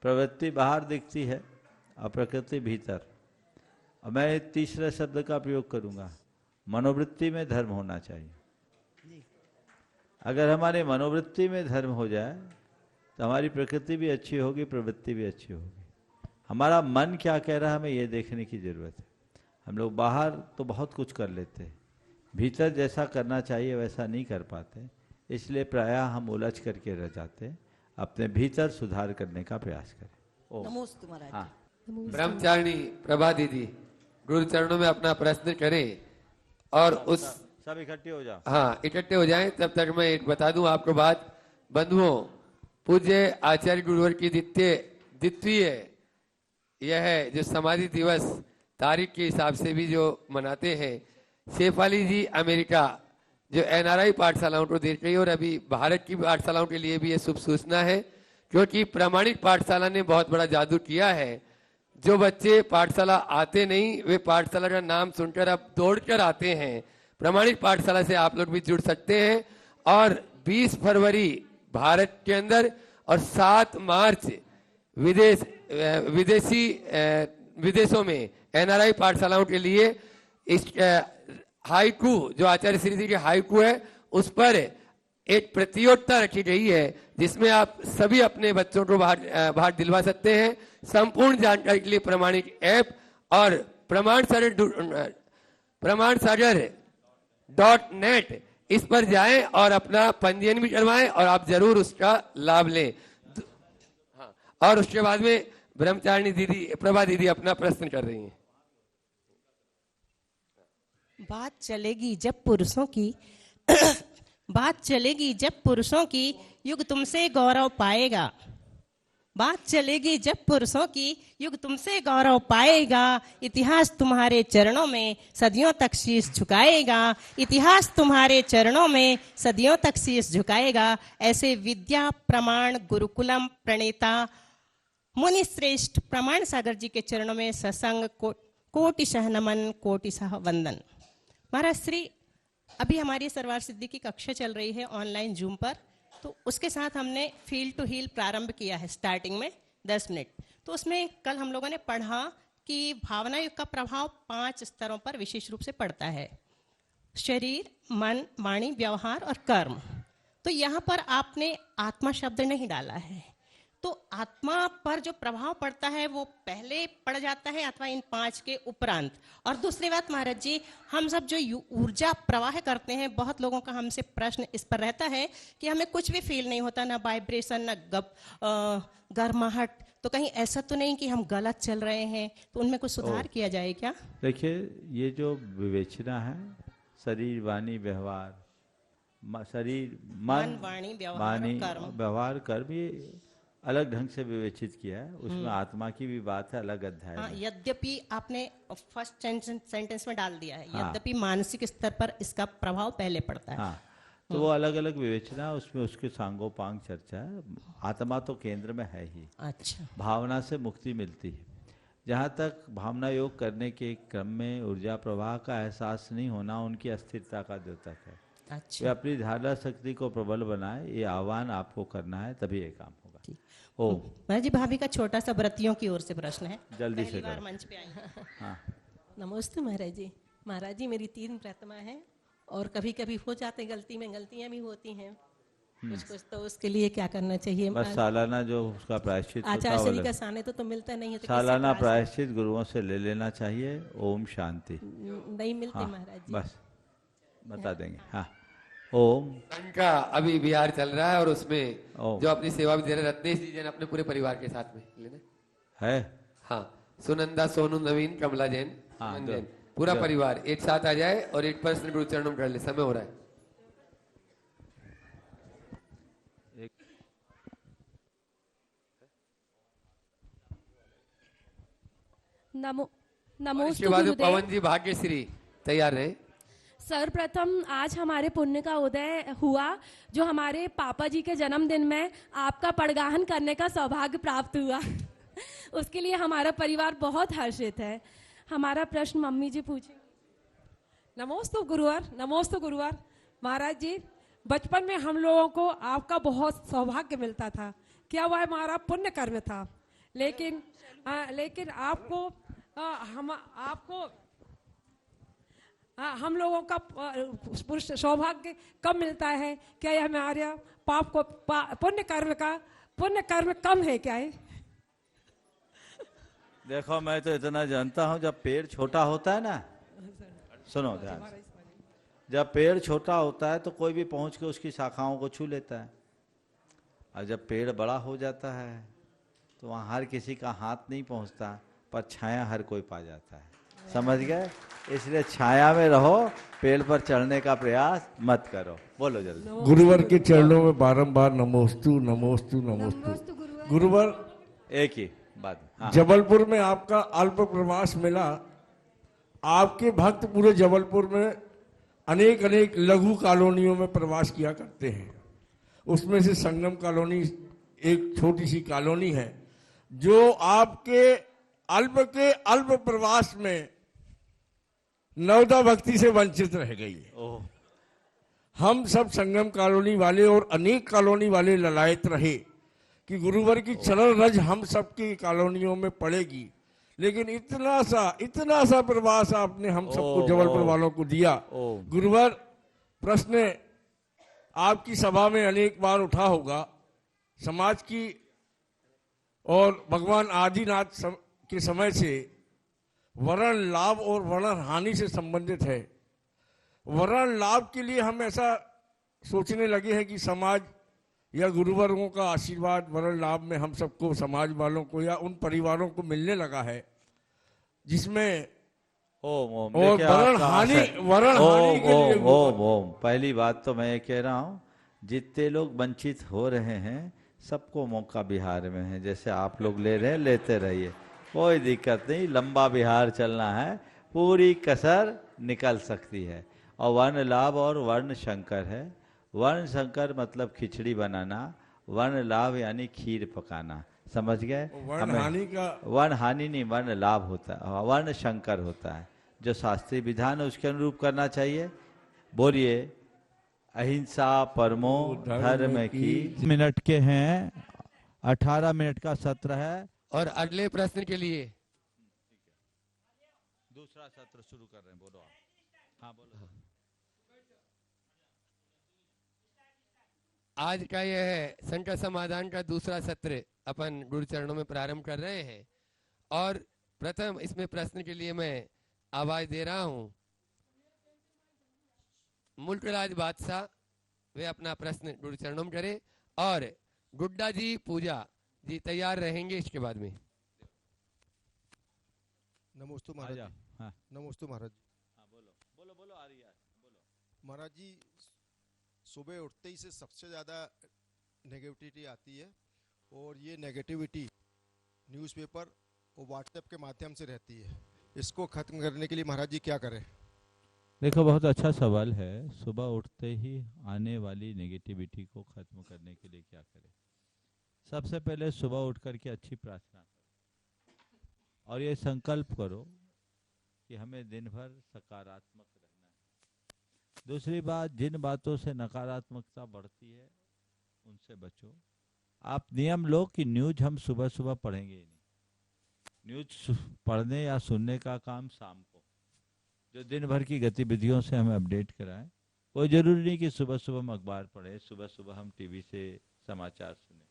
प्रवृत्ति बाहर दिखती है और प्रकृति भीतर। और मैं तीसरे शब्द का प्रयोग करूंगा, मनोवृत्ति में धर्म होना चाहिए। अगर हमारे मनोवृत्ति में धर्म हो जाए तो हमारी प्रकृति भी अच्छी होगी, प्रवृत्ति भी अच्छी होगी। हमारा मन क्या कह रहा है हमें ये देखने की जरूरत है। हम लोग बाहर तो बहुत कुछ कर लेते हैं, भीतर जैसा करना चाहिए वैसा नहीं कर पाते, इसलिए प्रायः हम उलझ करके रह जाते हैं। अपने भीतर सुधार करने का प्रयास करें। नमोस्तु महाराज। हाँ, ब्रह्मचारिणी प्रभा दीदी गुरु चरणों में अपना प्रश्न करें और उस सब इकट्ठे हो जाओ। हाँ, इकट्ठे हो जाएं। तब तक मैं एक बता दूं आपको बात। बंधुओं, पूज्य आचार्य गुरुवर की द्वितीय यह है जो समाधि दिवस तारीख के हिसाब से भी जो मनाते हैं। शेफाली जी अमेरिका जो NRI पाठशालाओं को देख रही है, और अभी भारत की पाठशालाओं के लिए भी ये शुभ सूचना है, क्योंकि प्रामाणिक पाठशाला ने बहुत बड़ा जादू किया है। जो बच्चे पाठशाला आते नहीं, वे पाठशाला का नाम सुनकर अब दौड़कर आते हैं। प्रामाणिक पाठशाला से आप लोग भी जुड़ सकते हैं। और 20 फरवरी भारत के अंदर और 7 मार्च विदेशों में NRI पाठशालाओं के लिए इस हाइकू जो आचार्य श्री जी के हाइकू है उस पर एक प्रतियोगिता रखी गई है, जिसमें आप सभी अपने बच्चों को भाग दिलवा सकते हैं। संपूर्ण जानकारी के लिए प्रामाणिक ऐप और pramansagar.net इस पर जाएं और अपना पंजीयन भी करवाएं और आप जरूर उसका लाभ लें। हाँ, और उसके बाद में ब्रह्मचारिणी दीदी प्रभा दीदी अपना प्रश्न कर रही हैं। बात चलेगी जब पुरुषों की बात चलेगी जब पुरुषों की युग तुमसे गौरव पाएगा। बात चलेगी जब पुरुषों की युग तुमसे गौरव पाएगा। इतिहास तुम्हारे चरणों में सदियों तक शीश झुकाएगा। इतिहास तुम्हारे चरणों में सदियों तक शीश झुकाएगा। ऐसे विद्या प्रमाण गुरुकुलम प्रणेता मुनि श्रेष्ठ प्रमाण सागर जी के चरणों में सत्संग कोटिशः नमन कोटिशः वंदन। महाराज श्री, अभी हमारी सरवार सिद्धि की कक्षा चल रही है ऑनलाइन जूम पर, तो उसके साथ हमने फील टू हील प्रारंभ किया है स्टार्टिंग में 10 मिनट। तो उसमें कल हम लोगों ने पढ़ा कि भावना युग का प्रभाव 5 स्तरों पर विशेष रूप से पड़ता है, शरीर, मन, वाणी, व्यवहार और कर्म। तो यहाँ पर आपने आत्मा शब्द नहीं डाला है, तो आत्मा पर जो प्रभाव पड़ता है वो पहले पड़ जाता है अथवा इन 5 के उपरांत। और दूसरी बात महाराज जी, हम सब जो ऊर्जा प्रवाह करते हैं, बहुत लोगों का हमसे प्रश्न इस पर रहता है कि हमें कुछ भी फील नहीं होता, ना वाइब्रेशन, ना गर्माहट, तो कहीं ऐसा तो नहीं कि हम गलत चल रहे हैं? तो उनमें कुछ सुधार किया जाए क्या? देखिए, ये जो विवेचना है, शरीर, वाणी, व्यवहार, शरीर, मन, वाणी, व्यवहार, कर्म, ये अलग ढंग से विवेचित किया है। उसमें आत्मा की भी बात है अलग अध्याय में। यद्यपि आपने फर्स्ट सेंटेंस में डाल दिया है, यद्यपि मानसिक स्तर पर इसका प्रभाव पहले पड़ता है। हाँ, तो वो अलग अलग विवेचना, उसमें उसके सांगोपांग चर्चा है। आत्मा तो केंद्र में है ही। अच्छा। भावना से मुक्ति मिलती है। जहाँ तक भावना योग करने के क्रम में ऊर्जा प्रवाह का एहसास नहीं होना उनकी अस्थिरता का द्योतक है। अच्छा। वे अपनी धारणा शक्ति को प्रबल बनाए, ये आह्वान आपको करना है, तभी ये काम होगा। महाराज जी, भाभी का छोटा सा व्रतियों की ओर से प्रश्न है, जल्दी से बार मंच पे आई। हाँ। नमस्ते महाराज जी। महाराज जी, मेरी 3 प्रतिमा है और कभी कभी हो जाते गलतियां भी होती हैं कुछ कुछ, तो उसके लिए क्या करना चाहिए? बस सालाना जो उसका प्रायश्चित आचार्य श्री का साने तो मिलता नहीं है, तो सालाना प्रायश्चित गुरुओं से ले लेना चाहिए। ओम शांति। नहीं मिलते महाराज जी। बस बता देंगे। हाँ, ओम का अभी बिहार चल रहा है और उसमें जो अपनी सेवा भी दे रहे रत्नेश जी जैन अपने पूरे परिवार के साथ में लेना है। हाँ, सुनंदा, सोनू, नवीन, कमला जैन, जैन, पूरा परिवार एक साथ आ जाए और 8% गुरु चरणों में कर ले। समय हो रहा है। नमोस्तु पवन जी भाग्यश्री तैयार रहे। सर्वप्रथम आज हमारे पुण्य का उदय हुआ, जो हमारे पापा जी के जन्मदिन में आपका पड़गाहन करने का सौभाग्य प्राप्त हुआ। उसके लिए हमारा परिवार बहुत हर्षित है। हमारा प्रश्न मम्मी जी पूछे। नमोस्तु गुरुवर, नमोस्तु गुरुवर। महाराज जी, बचपन में हम लोगों को आपका बहुत सौभाग्य मिलता था, क्या वह हमारा पुण्य कर्म था, लेकिन हम लोगों का पुरुष सौभाग्य कम मिलता है। क्या यह हमारे पाप को पुण्य कर्म कम है क्या है? देखो, मैं तो इतना जानता हूँ, जब पेड़ छोटा होता है ना, सुनो ध्यान से, जब पेड़ छोटा होता है तो कोई भी पहुंच के उसकी शाखाओं को छू लेता है, और जब पेड़ बड़ा हो जाता है तो वहाँ हर किसी का हाथ नहीं पहुँचता, पर छाया हर कोई पा जाता है। समझ गए? इसलिए छाया में रहो, पेड़ पर चढ़ने का प्रयास मत करो। बोलो जल्दी। गुरुवर के चरणों में बारंबार नमोस्तु नमोस्तु नमोस्तु। गुरुवर, एक ही बात। हाँ। जबलपुर में आपका अल्प प्रवास मिला। आपके भक्त पूरे जबलपुर में अनेक अनेक लघु कॉलोनियों में प्रवास किया करते हैं। उसमें से संगम कॉलोनी एक छोटी सी कॉलोनी है, जो आपके अल्प प्रवास में नवदा भक्ति से वंचित रह गई है। हम सब संगम कॉलोनी वाले और अनेक कॉलोनी वाले ललायत रहे कि गुरुवर की चरण रज हम सबकी कॉलोनियों में पड़ेगी, लेकिन इतना सा प्रवास आपने हम सबको जबलपुर वालों को दिया। गुरुवर, प्रश्न आपकी सभा में अनेक बार उठा होगा, समाज की और भगवान आदिनाथ के समय से वर्ण लाभ और वर्ण हानि से संबंधित है। वर्ण लाभ के लिए हम ऐसा सोचने लगे हैं कि समाज या गुरुवर्गों का आशीर्वाद वर्ण लाभ में हम सबको, समाज वालों को या उन परिवारों को मिलने लगा है, जिसमें ओम और वर्ण हानि के लिए ओम। पहली बात तो मैं ये कह रहा हूँ, जितने लोग वंचित हो रहे हैं सबको मौका बिहार में है। जैसे आप लोग ले रहे हैं, लेते रहिए, कोई दिक्कत नहीं। लंबा बिहार चलना है, पूरी कसर निकल सकती है। और वर्ण लाभ और वर्ण शंकर है। वर्ण शंकर मतलब खिचड़ी बनाना, वर्ण लाभ यानी खीर पकाना, समझ गए? वर्ण हानि का, वर्ण हानि नहीं, वर्ण लाभ होता है, वर्ण शंकर होता है। जो शास्त्रीय विधान है उसके अनुरूप करना चाहिए। बोलिए, अहिंसा परमो धर्म की। मिनट के हैं, 18 मिनट का सत्र है। और अगले प्रश्न के लिए दूसरा सत्र शुरू कर रहे हैं। बोलो आप। हाँ बोलो। आज का यह है संकट समाधान का दूसरा सत्र अपन गुरु चरणों में प्रारंभ कर रहे हैं। और प्रथम इसमें प्रश्न के लिए मैं आवाज दे रहा हूं मुल्कराज बादशाह, वे अपना प्रश्न गुरु चरणों में करें। और गुड्डा जी, पूजा जी तैयार रहेंगे इसके बाद में। नमोस्तु महाराज। हाँ। नमोस्तु महाराज। हाँ बोलो बोलो बोलो, आ रही है बोलो। महाराज जी, सुबह उठते ही से सबसे ज़्यादा नेगेटिविटी आती है, और ये नेगेटिविटी न्यूज़पेपर और व्हाट्सएप के माध्यम से रहती है। इसको खत्म करने के लिए महाराज जी क्या करें? देखो, बहुत अच्छा सवाल है। सुबह उठते ही आने वाली नेगेटिविटी को खत्म करने के लिए क्या करें? सबसे पहले सुबह उठ करके अच्छी प्रार्थना करो और ये संकल्प करो कि हमें दिन भर सकारात्मक रहना है। दूसरी बात, जिन बातों से नकारात्मकता बढ़ती है उनसे बचो। आप नियम लो कि न्यूज हम सुबह सुबह पढ़ेंगे ही नहीं। न्यूज पढ़ने या सुनने का काम शाम को, जो दिन भर की गतिविधियों से हमें अपडेट कराएं। कोई जरूरी नहीं कि सुबह सुबह हम अखबार पढ़ें, सुबह सुबह हम टीवी से समाचार सुने।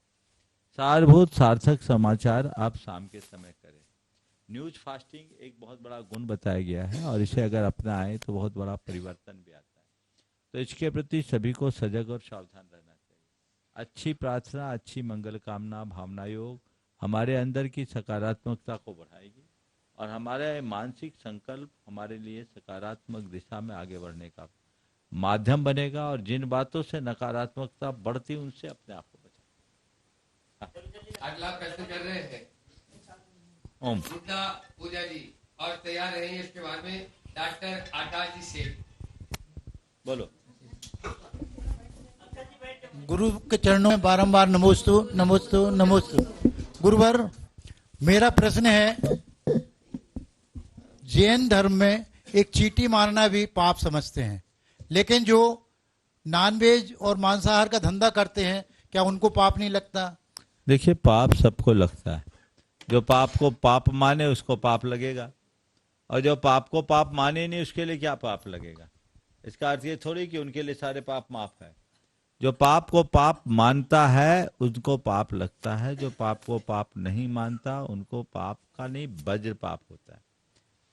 सारभूत सार्थक समाचार आप शाम के समय करें। न्यूज फास्टिंग एक बहुत बड़ा गुण बताया गया है और इसे अगर अपनाएं तो बहुत बड़ा परिवर्तन भी आता है। तो इसके प्रति सभी को सजग और सावधान रहना चाहिए। अच्छी प्रार्थना, अच्छी मंगल कामना, भावना योग हमारे अंदर की सकारात्मकता को बढ़ाएगी और हमारा मानसिक संकल्प हमारे लिए सकारात्मक दिशा में आगे बढ़ने का माध्यम बनेगा। और जिन बातों से नकारात्मकता बढ़ती उनसे अपने आप को बचाएं। अगला प्रश्न कर रहे हैं ओम। गुड्डा पूजा जी, और तैयार रहेंगे इसके बाद में डॉक्टर आकाश जी सेठ। बोलो। गुरु के चरणों में बारंबार नमोस्तु नमोस्तु नमोस्तु। गुरुवर, मेरा प्रश्न है, जैन धर्म में एक चींटी मारना भी पाप समझते हैं, लेकिन जो नॉनवेज और मांसाहार का धंधा करते हैं, क्या उनको पाप नहीं लगता? देखिए, पाप सबको लगता है। जो पाप को पाप माने उसको पाप लगेगा, और जो पाप को पाप माने नहीं उसके लिए क्या पाप लगेगा। इसका अर्थ ये थोड़ी कि उनके लिए सारे पाप माफ है। जो पाप को पाप मानता है उनको पाप लगता है, जो पाप को पाप नहीं मानता उनको पाप का नहीं वज्र पाप होता है।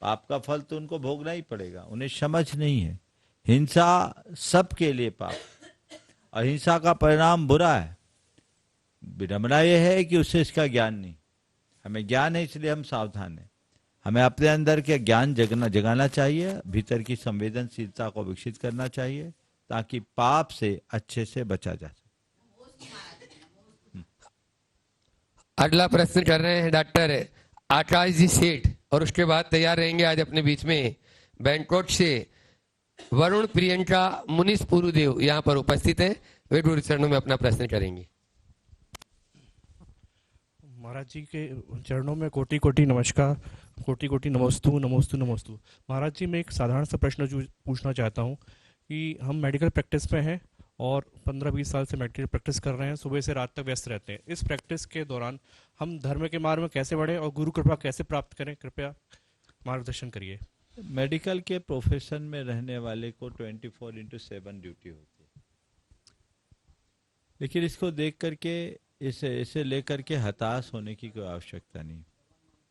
पाप का फल तो उनको भोगना ही पड़ेगा, उन्हें समझ नहीं है। हिंसा सबके लिए पाप, अहिंसा का परिणाम बुरा है। विडंबना यह है कि उससे इसका ज्ञान नहीं। हमें ज्ञान है इसलिए हम सावधान हैं। हमें अपने अंदर के ज्ञान जगाना चाहिए, भीतर की संवेदनशीलता को विकसित करना चाहिए ताकि पाप से अच्छे से बचा जा सके। अगला प्रश्न कर रहे हैं डॉक्टर आकाश जी सेठ, और उसके बाद तैयार रहेंगे आज अपने बीच में बैंकॉक से वरुण प्रियंका मुनीष पुरुदेव यहाँ पर उपस्थित हैं। वे गुरु चरणों में अपना प्रश्न करेंगे। महाराज जी के चरणों में कोटि कोटि नमस्कार, कोटि कोटि नमोस्तु नमोस्तु नमोस्तु। महाराज जी, मैं एक साधारण सा प्रश्न पूछना चाहता हूँ कि हम मेडिकल प्रैक्टिस में हैं और 15-20 साल से मेडिकल प्रैक्टिस कर रहे हैं, सुबह से रात तक व्यस्त रहते हैं। इस प्रैक्टिस के दौरान हम धर्म के मार्ग में कैसे बढ़े और गुरु कृपा कैसे प्राप्त करें, कृपया मार्गदर्शन करिए। मेडिकल के प्रोफेशन में रहने वाले को 24/7 ड्यूटी होती है, लेकिन इसको देख करके इसे लेकर के हताश होने की कोई आवश्यकता नहीं।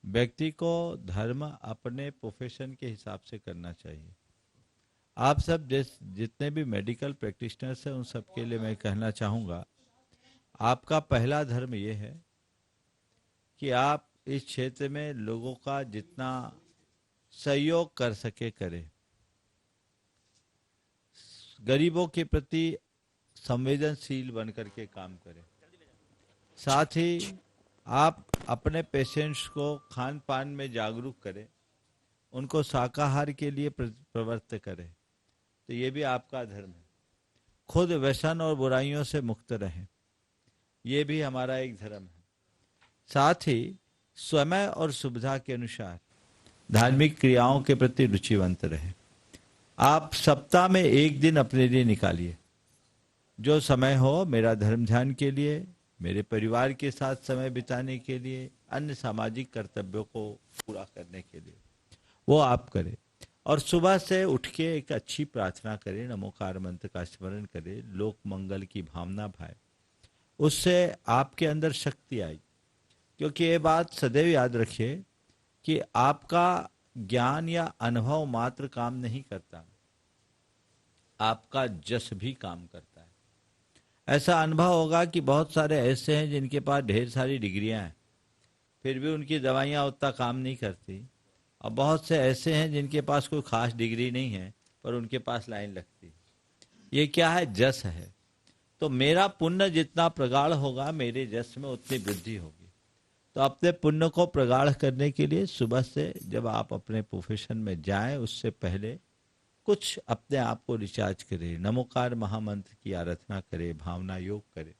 व्यक्ति को धर्म अपने प्रोफेशन के हिसाब से करना चाहिए। आप सब जितने भी मेडिकल प्रैक्टिशनर्स हैं उन सब के लिए मैं कहना चाहूँगा, आपका पहला धर्म ये है कि आप इस क्षेत्र में लोगों का जितना सहयोग कर सके करें। गरीबों के प्रति संवेदनशील बनकर के काम करें। साथ ही आप अपने पेशेंट्स को खान पान में जागरूक करें, उनको शाकाहार के लिए प्रवृत्त करें। तो ये भी आपका धर्म है। खुद व्यसन और बुराइयों से मुक्त रहें, ये भी हमारा एक धर्म है। साथ ही समय और सुविधा के अनुसार धार्मिक क्रियाओं के प्रति रुचिवंत रहें। आप सप्ताह में एक दिन अपने लिए निकालिए, जो समय हो मेरा धर्म ध्यान के लिए, मेरे परिवार के साथ समय बिताने के लिए, अन्य सामाजिक कर्तव्यों को पूरा करने के लिए, वो आप करें। और सुबह से उठ के एक अच्छी प्रार्थना करें, नमोकार मंत्र का स्मरण करें, लोक मंगल की भावना भाए, उससे आपके अंदर शक्ति आई। क्योंकि ये बात सदैव याद रखिए कि आपका ज्ञान या अनुभव मात्र काम नहीं करता, आपका जस भी काम करता है। ऐसा अनुभव होगा कि बहुत सारे ऐसे हैं जिनके पास ढेर सारी डिग्रियां हैं, फिर भी उनकी दवाइयां उतना काम नहीं करती, और बहुत से ऐसे हैं जिनके पास कोई खास डिग्री नहीं है पर उनके पास लाइन लगती। ये क्या है? जस है। तो मेरा पुण्य जितना प्रगाढ़ होगा, मेरे जस में उतनी वृद्धि होगी। तो अपने पुण्य को प्रगाढ़ करने के लिए सुबह से जब आप अपने प्रोफेशन में जाएं, उससे पहले कुछ अपने आप को रिचार्ज करें, नमोकार महामंत्र की आराधना करें, भावना योग करें।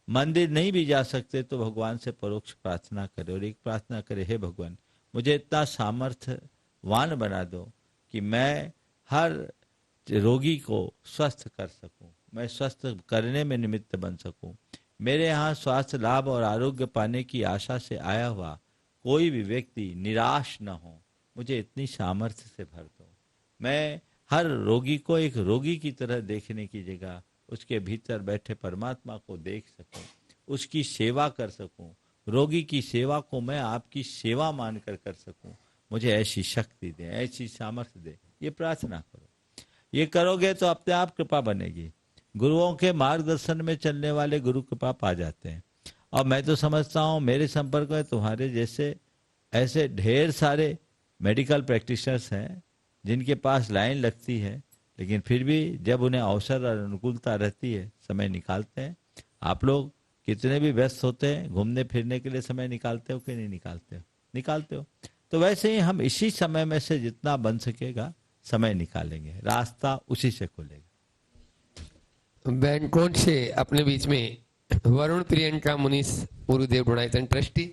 मंदिर नहीं भी जा सकते तो भगवान से परोक्ष प्रार्थना करें और एक प्रार्थना करें, हे भगवान मुझे इतना सामर्थ्यवान बना दो कि मैं हर रोगी को स्वस्थ कर सकूं, मैं स्वस्थ करने में निमित्त बन सकूं। मेरे यहाँ स्वास्थ्य लाभ और आरोग्य पाने की आशा से आया हुआ कोई भी व्यक्ति निराश न हो, मुझे इतनी सामर्थ्य से भर दो। मैं हर रोगी को एक रोगी की तरह देखने की जगह उसके भीतर बैठे परमात्मा को देख सकूं, उसकी सेवा कर सकूं, रोगी की सेवा को मैं आपकी सेवा मानकर कर सकूं। मुझे ऐसी शक्ति दे, ऐसी सामर्थ्य दे। ये प्रार्थना करो। ये करोगे तो अपने आप कृपा बनेगी। गुरुओं के मार्गदर्शन में चलने वाले गुरु कृपा पा जाते हैं। और मैं तो समझता हूँ मेरे संपर्क में तुम्हारे जैसे ऐसे ढेर सारे मेडिकल प्रैक्टिशनर्स हैं जिनके पास लाइन लगती है, लेकिन फिर भी जब उन्हें अवसर और अनुकूलता रहती है समय निकालते हैं। आप लोग कितने भी व्यस्त होते हैं, घूमने फिरने के लिए समय निकालते हो कि नहीं निकालते हो? निकालते हो। तो वैसे ही हम इसी समय में से जितना बन सकेगा समय निकालेंगे, रास्ता उसी से खुलेगा। बैंकॉक से अपने बीच में वरुण प्रियंका मुनीस गुरुदेव गुणायतन ट्रस्टी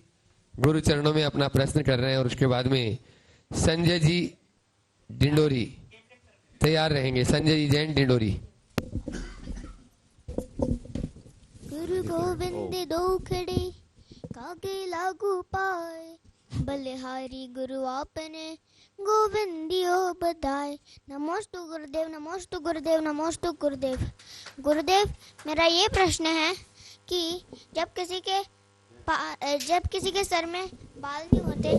गुरु चरणों में अपना प्रश्न कर रहे हैं, और उसके बाद में संजय जी डिंडोरी तैयार रहेंगे। संजय जी जैन डिंडोरी। गुरु गोविंद दो खड़े कागे लागू पाए, बलिहारी गुरु आपने गोविंदियो बधाए। नमोस्तु गुरुदेव, नमोस्तु गुरुदेव, नमोस्तु गुरुदेव। गुरुदेव मेरा ये प्रश्न है कि जब किसी के सर में बाल नहीं होते,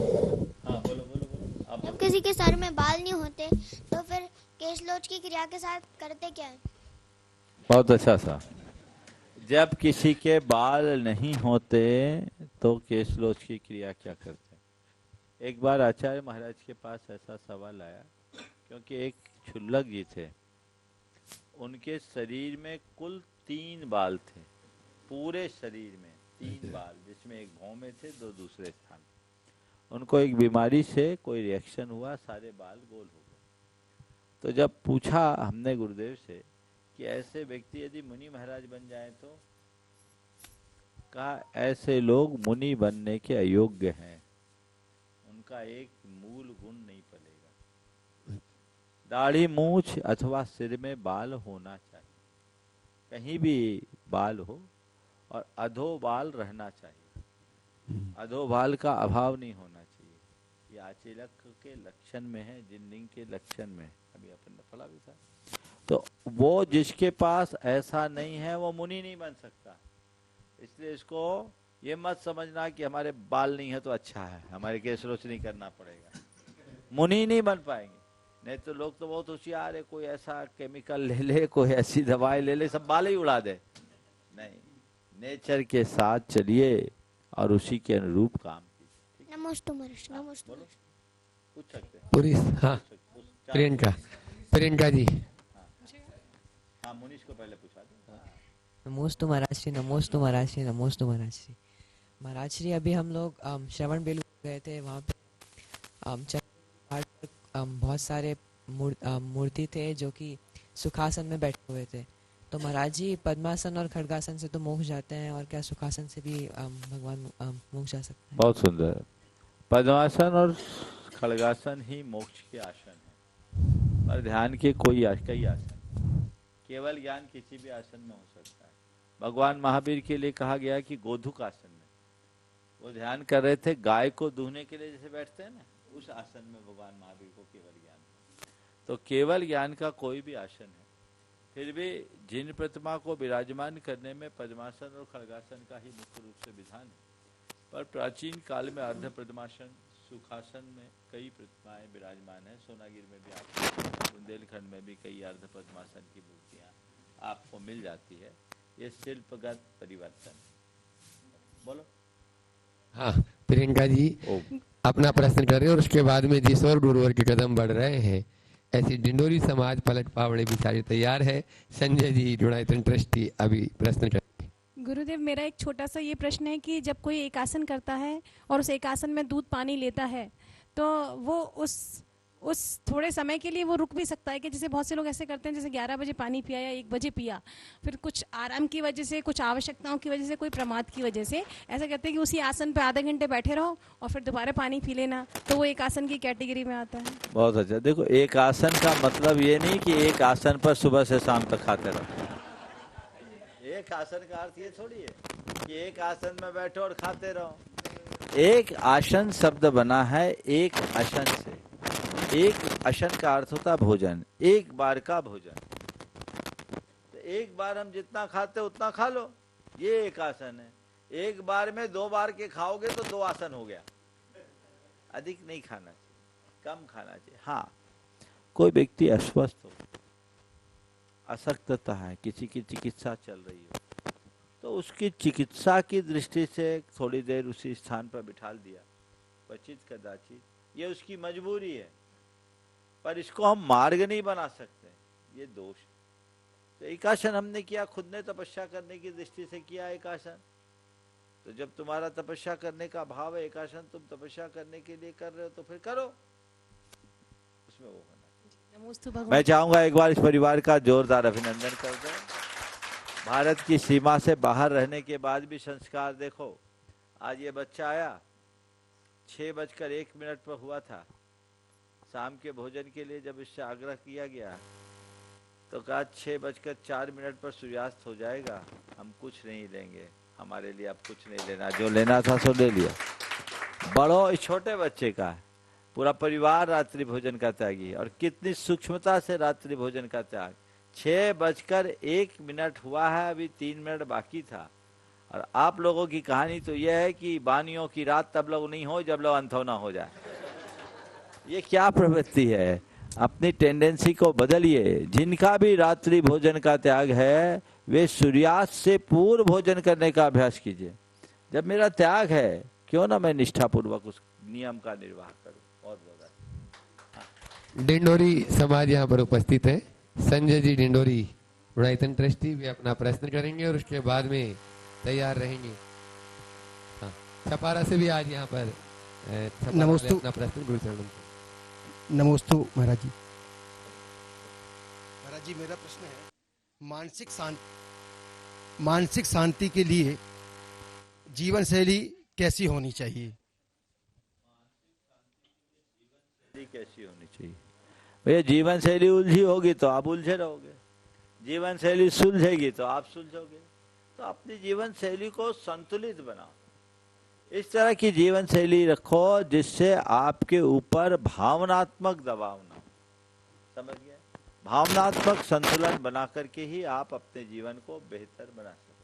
जब किसी के सर में बाल नहीं होते तो फिर केशलोच की क्रिया के साथ करते क्या है? बहुत अच्छा सा। जब किसी के बाल नहीं होते तो केशलोच की क्रिया क्या करते हैं? एक बार आचार्य महाराज के पास ऐसा सवाल आया, क्योंकि एक क्षुल्लक जी थे, उनके शरीर में कुल 3 बाल थे, पूरे शरीर में 3 बाल, जिसमें एक भौं में थे, 2 दूसरे स्थान। उनको एक बीमारी से कोई रिएक्शन हुआ, सारे बाल गोल हो गए। तो जब पूछा हमने गुरुदेव से कि ऐसे व्यक्ति यदि मुनि महाराज बन जाएं तो, कहा ऐसे लोग मुनि बनने के अयोग्य हैं, उनका एक मूल गुण नहीं पलेगा। दाढ़ी मूछ अथवा सिर में बाल होना चाहिए, कहीं भी बाल हो, और अधो बाल रहना चाहिए, अधो बाल का अभाव नहीं होना चाहिए। ये आचेलक के लक्षण में है, जिनलिंग के लक्षण में है, अभी अपन ने पढ़ा भी था। तो वो जिसके पास ऐसा नहीं है वो मुनि नहीं बन सकता, इसलिए इसको ये मत समझना कि हमारे बाल नहीं है तो अच्छा है, हमारे केस रोशनी करना पड़ेगा, मुनि नहीं बन पाएंगे। नहीं तो लोग तो बहुत होशियार है, कोई ऐसा केमिकल ले ले, कोई ऐसी दवाई ले ले, सब बाल ही उड़ा दे। नहीं, नेचर के साथ चलिए और उसी के अनुरूप काम कीजिए। नमोस्तु महर्षि, नमोस्तु। पूछ सकते हैं पूरी, हाँ प्रियंका जी। हाँ, मुनीष को पहले पूछा दो। नमोस्तु महाराज श्री, नमोस्तु महाराज श्री, नमोस्तु महाराज श्री। महाराज श्री, अभी हम लोग श्रवण बेलू गए थे, वहाँ पे बहुत सारे मूर्ति थे जो कि सुखासन में बैठे हुए थे। तो महाराज जी, पद्मासन और खड्गासन से तो मोक्ष जाते हैं, और क्या सुखासन से भी भगवान मोक्ष जा सकते हैं? बहुत सुंदर। पद्मासन और खड्गासन ही मोक्ष के आसन है, पर ध्यान के कई आसन, केवल ज्ञान किसी भी आसन में हो सकता है। भगवान महावीर के लिए कहा गया कि गोधुक आसन में वो ध्यान कर रहे थे, गाय को दूहने के लिए जैसे बैठते हैं ना, उस आसन में भगवान महावीर को केवल ज्ञान। तो केवल ज्ञान का कोई भी आसन है, फिर भी जिन प्रतिमा को विराजमान करने में पद्मासन और खड्गासन का ही मुख्य रूप से विधान है। पर प्राचीन काल में अर्ध पद्मासन, सुखासन में कई प्रतिमाएं विराजमान है। सोनागिर में भी आपको, बुंदेलखंड में भी कई अर्ध पद्मासन की मूर्तियां आपको मिल जाती है। ये शिल्पगत परिवर्तन। बोलो। हाँ प्रियंका जी अपना प्रश्न कर रहे हैं, और उसके बाद में जिस और गुरुवर के कदम बढ़ रहे हैं, ऐसी डिंडोरी समाज पलट पावड़े बिचारी तैयार है। संजय जी गुणायतन ट्रस्टी अभी प्रश्न कर। गुरुदेव, मेरा एक छोटा सा ये प्रश्न है कि जब कोई एक आसन करता है और उस एक आसन में दूध पानी लेता है, तो वो उस थोड़े समय के लिए वो रुक भी सकता है कि जैसे बहुत से लोग ऐसे करते हैं, जैसे 11 बजे पानी पिया या 1 बजे पिया, फिर कुछ आराम की वजह से, कुछ आवश्यकताओं की वजह से, कोई प्रमाद की वजह से ऐसा कहते हैं कि उसी आसन पे आधे घंटे बैठे रहो और फिर दोबारा पानी पी लेना, तो वो एक आसन की कैटेगरी में आता है। बहुत अच्छा। देखो, एक आसन का मतलब ये नहीं कि एक आसन पर सुबह से शाम तक खाते रहो। एक आसन का अर्थ ये थोड़ी है कि एक आसन में बैठो और खाते रहो। एक आसन शब्द बना है एक आसन से। एक आसन का अर्थ होता है भोजन, एक बार का भोजन। तो एक बार हम जितना खाते उतना खा लो, ये एक आसन है। एक बार में 2 बार के खाओगे तो 2 आसन हो गया। अधिक नहीं खाना चाहिए, कम खाना चाहिए। हाँ, कोई व्यक्ति अस्वस्थ हो, अशक्तता है, किसी की चिकित्सा चल रही हो, तो उसकी चिकित्सा की दृष्टि से थोड़ी देर उसी स्थान पर बिठा दिया, क्वचित कदाचित, ये उसकी मजबूरी है। पर इसको हम मार्ग नहीं बना सकते, ये दोष। तो एक आसन हमने किया, खुद ने तपस्या करने की दृष्टि से किया एक आसन। तो जब तुम्हारा तपस्या करने का भाव है, एक आसन तुम तपस्या करने के लिए कर रहे हो, तो फिर करो, उसमें वो होना। मैं चाहूंगा एक बार इस परिवार का जोरदार अभिनंदन कर दो। भारत की सीमा से बाहर रहने के बाद भी संस्कार देखो। आज ये बच्चा आया, 6:01 पर हुआ था, शाम के भोजन के लिए जब इससे आग्रह किया गया तो कहा 6:04 पर सूर्यास्त हो जाएगा, हम कुछ नहीं लेंगे, हमारे लिए अब कुछ नहीं लेना, जो लेना था सो ले लिया। बड़ो इस छोटे बच्चे का है, पूरा परिवार रात्रि भोजन का त्यागी, और कितनी सूक्ष्मता से रात्रि भोजन का त्याग। 6:01 हुआ है, अभी 3 मिनट बाकी था। और आप लोगों की कहानी तो यह है कि बानियों की रात तब लोग नहीं हो जब लोग अंथौना हो जाए। ये क्या प्रवृत्ति है? अपनी टेंडेंसी को बदलिए। जिनका भी रात्रि भोजन का त्याग है, वे सूर्यास्त से पूर्व भोजन करने का अभ्यास कीजिए। जब मेरा त्याग है, क्यों ना मैं निष्ठापूर्वक उस नियम का निर्वाह करूं। और डिंडोरी समाज यहाँ पर उपस्थित है। संजय जी डिंडोरी गुणायतन ट्रस्टी भी अपना प्रश्न करेंगे और उसके बाद में तैयार रहेंगे। हाँ, छपारा से भी आज यहाँ पर नमोस्तु अपना प्रश्न गुरुचरणों। नमोस्तु महाराज जी। महाराज जी, मेरा प्रश्न है, मानसिक शांति के लिए जीवन शैली कैसी होनी चाहिए? कैसी होनी चाहिए भैया? जीवन शैली उलझी होगी तो आप उलझे रहोगे, जीवन शैली सुलझेगी तो आप सुलझोगे। तो अपनी जीवन शैली को संतुलित बनाओ, इस तरह की जीवन शैली रखो जिससे आपके ऊपर भावनात्मक दबाव ना हो। समझ गए? भावनात्मक संतुलन बना करके ही आप अपने जीवन को बेहतर बना सकते।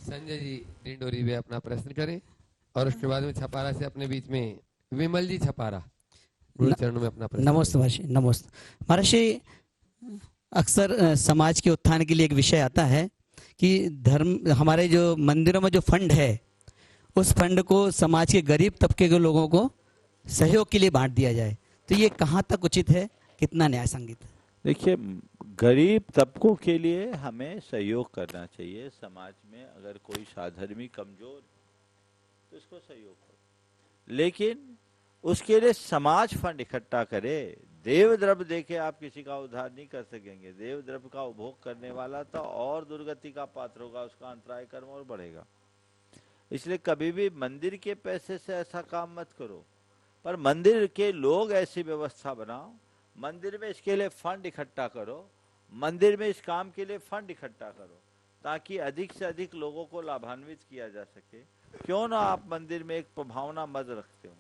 संजय जी डिंडोरी वे अपना प्रश्न करें और उसके बाद में छपारा से अपने बीच में विमल जी छपारा गुरु चरणों में अपना प्रश्न। नमस्ते महर्षि, नमस्ते महर्षि। अक्सर समाज के उत्थान के लिए एक विषय आता है कि धर्म, हमारे जो मंदिरों में जो फंड है उस फंड को समाज के गरीब तबके के लोगों को सहयोग के लिए बांट दिया जाए, तो ये कहाँ तक उचित है, कितना न्याय संगत? देखिए, गरीब तबकों के लिए हमें सहयोग करना चाहिए। समाज में अगर कोई साधर्मी कमजोर तो उसको सहयोग करो, लेकिन उसके लिए समाज फंड इकट्ठा करे। देव द्रव्य देके आप किसी का उद्धार नहीं कर सकेंगे। देव द्रव्य का उपभोग करने वाला तो और दुर्गति का पात्र होगा, उसका अंतराय कर्म और बढ़ेगा। इसलिए कभी भी मंदिर के पैसे से ऐसा काम मत करो, पर मंदिर के लोग ऐसी व्यवस्था बनाओ, मंदिर में इसके लिए फंड इकट्ठा करो, मंदिर में इस काम के लिए फंड इकट्ठा करो, ताकि अधिक से अधिक लोगों को लाभान्वित किया जा सके। क्यों ना आप मंदिर में एक प्रभावना मद रखते हो,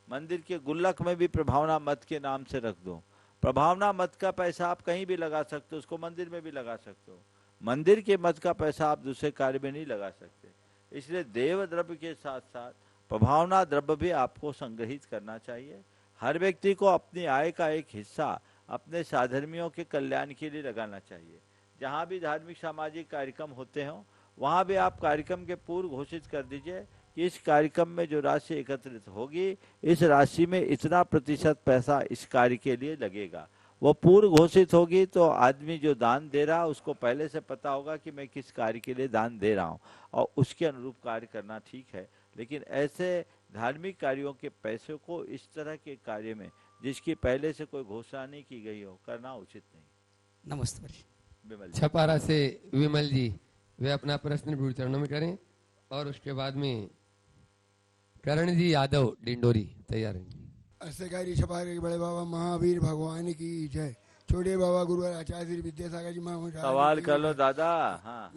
मंदिर के गुल्लक में भी प्रभावना मत के नाम से रख दो। प्रभावना मत का पैसा आप कहीं भी लगा सकते हो, उसको मंदिर में भी लगा सकते हो। मंदिर के मत का पैसा आप दूसरे कार्य में नहीं लगा सकते। इसलिए देव द्रव्य के साथ साथ प्रभावना द्रव्य भी आपको संग्रहित करना चाहिए। हर व्यक्ति को अपनी आय का एक हिस्सा अपने साधर्मियों के कल्याण के लिए लगाना चाहिए। जहाँ भी धार्मिक सामाजिक कार्यक्रम होते हों, वहाँ भी आप कार्यक्रम के पूर्व घोषित कर दीजिए कि इस कार्यक्रम में जो राशि एकत्रित होगी, इस राशि में इतना प्रतिशत पैसा इस कार्य के लिए लगेगा। वो पूर्व घोषित होगी तो आदमी जो दान दे रहा उसको पहले से पता होगा कि मैं किस कार्य के लिए दान दे रहा हूँ, और उसके अनुरूप कार्य करना ठीक है। लेकिन ऐसे धार्मिक कार्यों के पैसे को इस तरह के कार्य में जिसकी पहले से कोई घोषणा नहीं की गई हो, करना उचित नहीं। नमस्ते। छपारा से विमल जी वे अपना प्रश्न गुरु चरणों में करें और उसके बाद में करण जी यादव डिंडोरी तैयार हैं। अस्तेकारी छपारे के बड़े बाबा महावीर भगवान की जय। छोटे बाबा गुरु आचार्य श्री विद्यासागर जी महाराज। सवाल कर लो दादा। हाँ,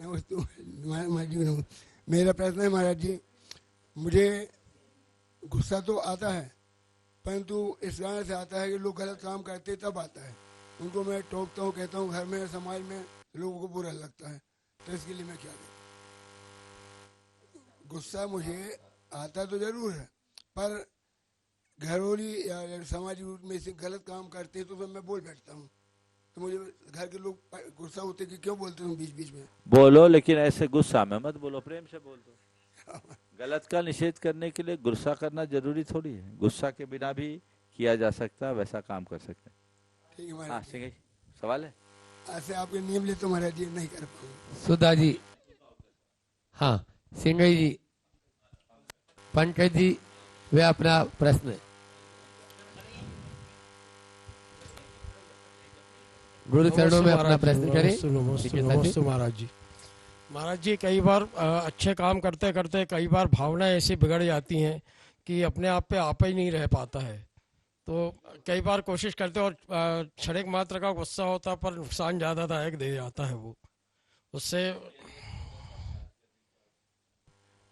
मेरा प्रश्न है महाराज जी, मुझे गुस्सा तो आता है, परंतु इस कारण से आता है कि लोग गलत काम करते तब आता है। उनको मैं टोकता हूँ, कहता हूँ, घर में समाज में लोगों को बुरा लगता है, तो इसके लिए मैं क्या करूँ? गुस्सा मुझे आता तो जरूर है, पर घरोली या सामाजिक रूप में से गलत काम करते हैं तो फिर मैं बोल बैठता हूँ। तो मुझे घर के लोग गुस्सा होते कि क्यों बोलते हो बीच बीच में। बोलो, लेकिन ऐसे गुस्सा में मत बोलो, प्रेम से बोल दो। गलत का निषेध करने के लिए गुस्सा करना जरूरी थोड़ी है। गुस्सा के बिना भी किया जा सकता है, वैसा काम कर सकते हैं। ठीक है हाँ, महाराज। सिंह जी सवाल है। ऐसे आपके नियम ले तो महाराज जी नहीं कर पाऊंगा। सुधा जी, हाँ, सिंह जी, पंकज जी वे अपना प्रश्न गुरु चरणों में अपना प्रश्न करें। नमस्ते महाराज जी। महाराज जी, कई बार अच्छे काम करते करते कई बार भावनाएं ऐसी बिगड़ जाती हैं कि अपने आप पे आप ही नहीं रह पाता है। तो कई बार कोशिश करते और क्षणिक मात्र का गुस्सा होता पर नुकसान ज्यादादायक दे जाता है। वो उससे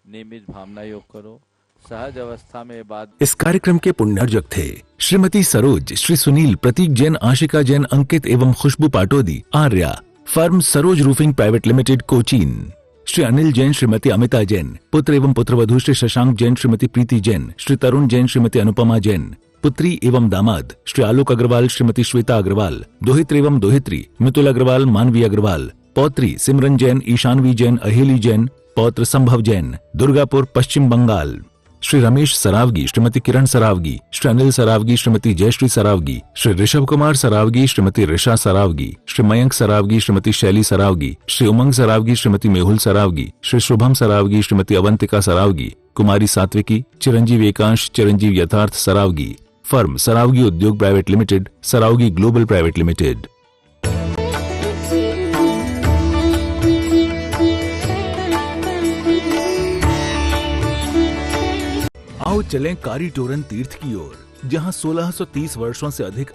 नियमित भावना योग करो, सहज अवस्था में बात। इस कार्यक्रम के पुण्यार्जक थे श्रीमती सरोज, श्री सुनील, प्रतीक जैन, आशिका जैन, अंकित एवं Khushboo Patodi, Arya, firm Saroj roofing private limited, Cochin. Shri Anil Jain, Shrimati Amita Jain, पुत्र एवं पुत्रवधू श्री शशांक जैन, श्रीमती प्रीति जैन, श्री तरुण जैन, श्रीमती अनुपमा जैन, पुत्री एवं दामाद श्री आलोक अग्रवाल, श्रीमती श्वेता अग्रवाल, दोहित्र एवं दोहित्री मितुल अग्रवाल, मानवी अग्रवाल, पौत्री सिमरन जैन, ईशानवी जैन, अहेली जैन, पौत्र संभव जैन, दुर्गापुर, पश्चिम बंगाल। श्री रमेश सरावगी, श्रीमती किरण सरावगी, श्री अनिल सरावगी, श्रीमती जयश्री सरावगी, श्री ऋषभ कुमार सरावगी, श्रीमती ऋषा सरावगी, श्री मयंक सरावगी, श्रीमती शैली सरावगी, श्री उमंग सरावगी, श्रीमती मेहुल सरावगी, श्री शुभम सरावगी, श्रीमती अवंतिका सरावगी, कुमारी सात्विकी, चिरंजीव एकांश, चिरंजीव यथार्थ सरावगी। फर्म सरावगी उद्योग private limited, Saraogi global private limited. आओ चलें कारीटोरन तीर्थ की ओर, जहां 1630 वर्षों से अधिक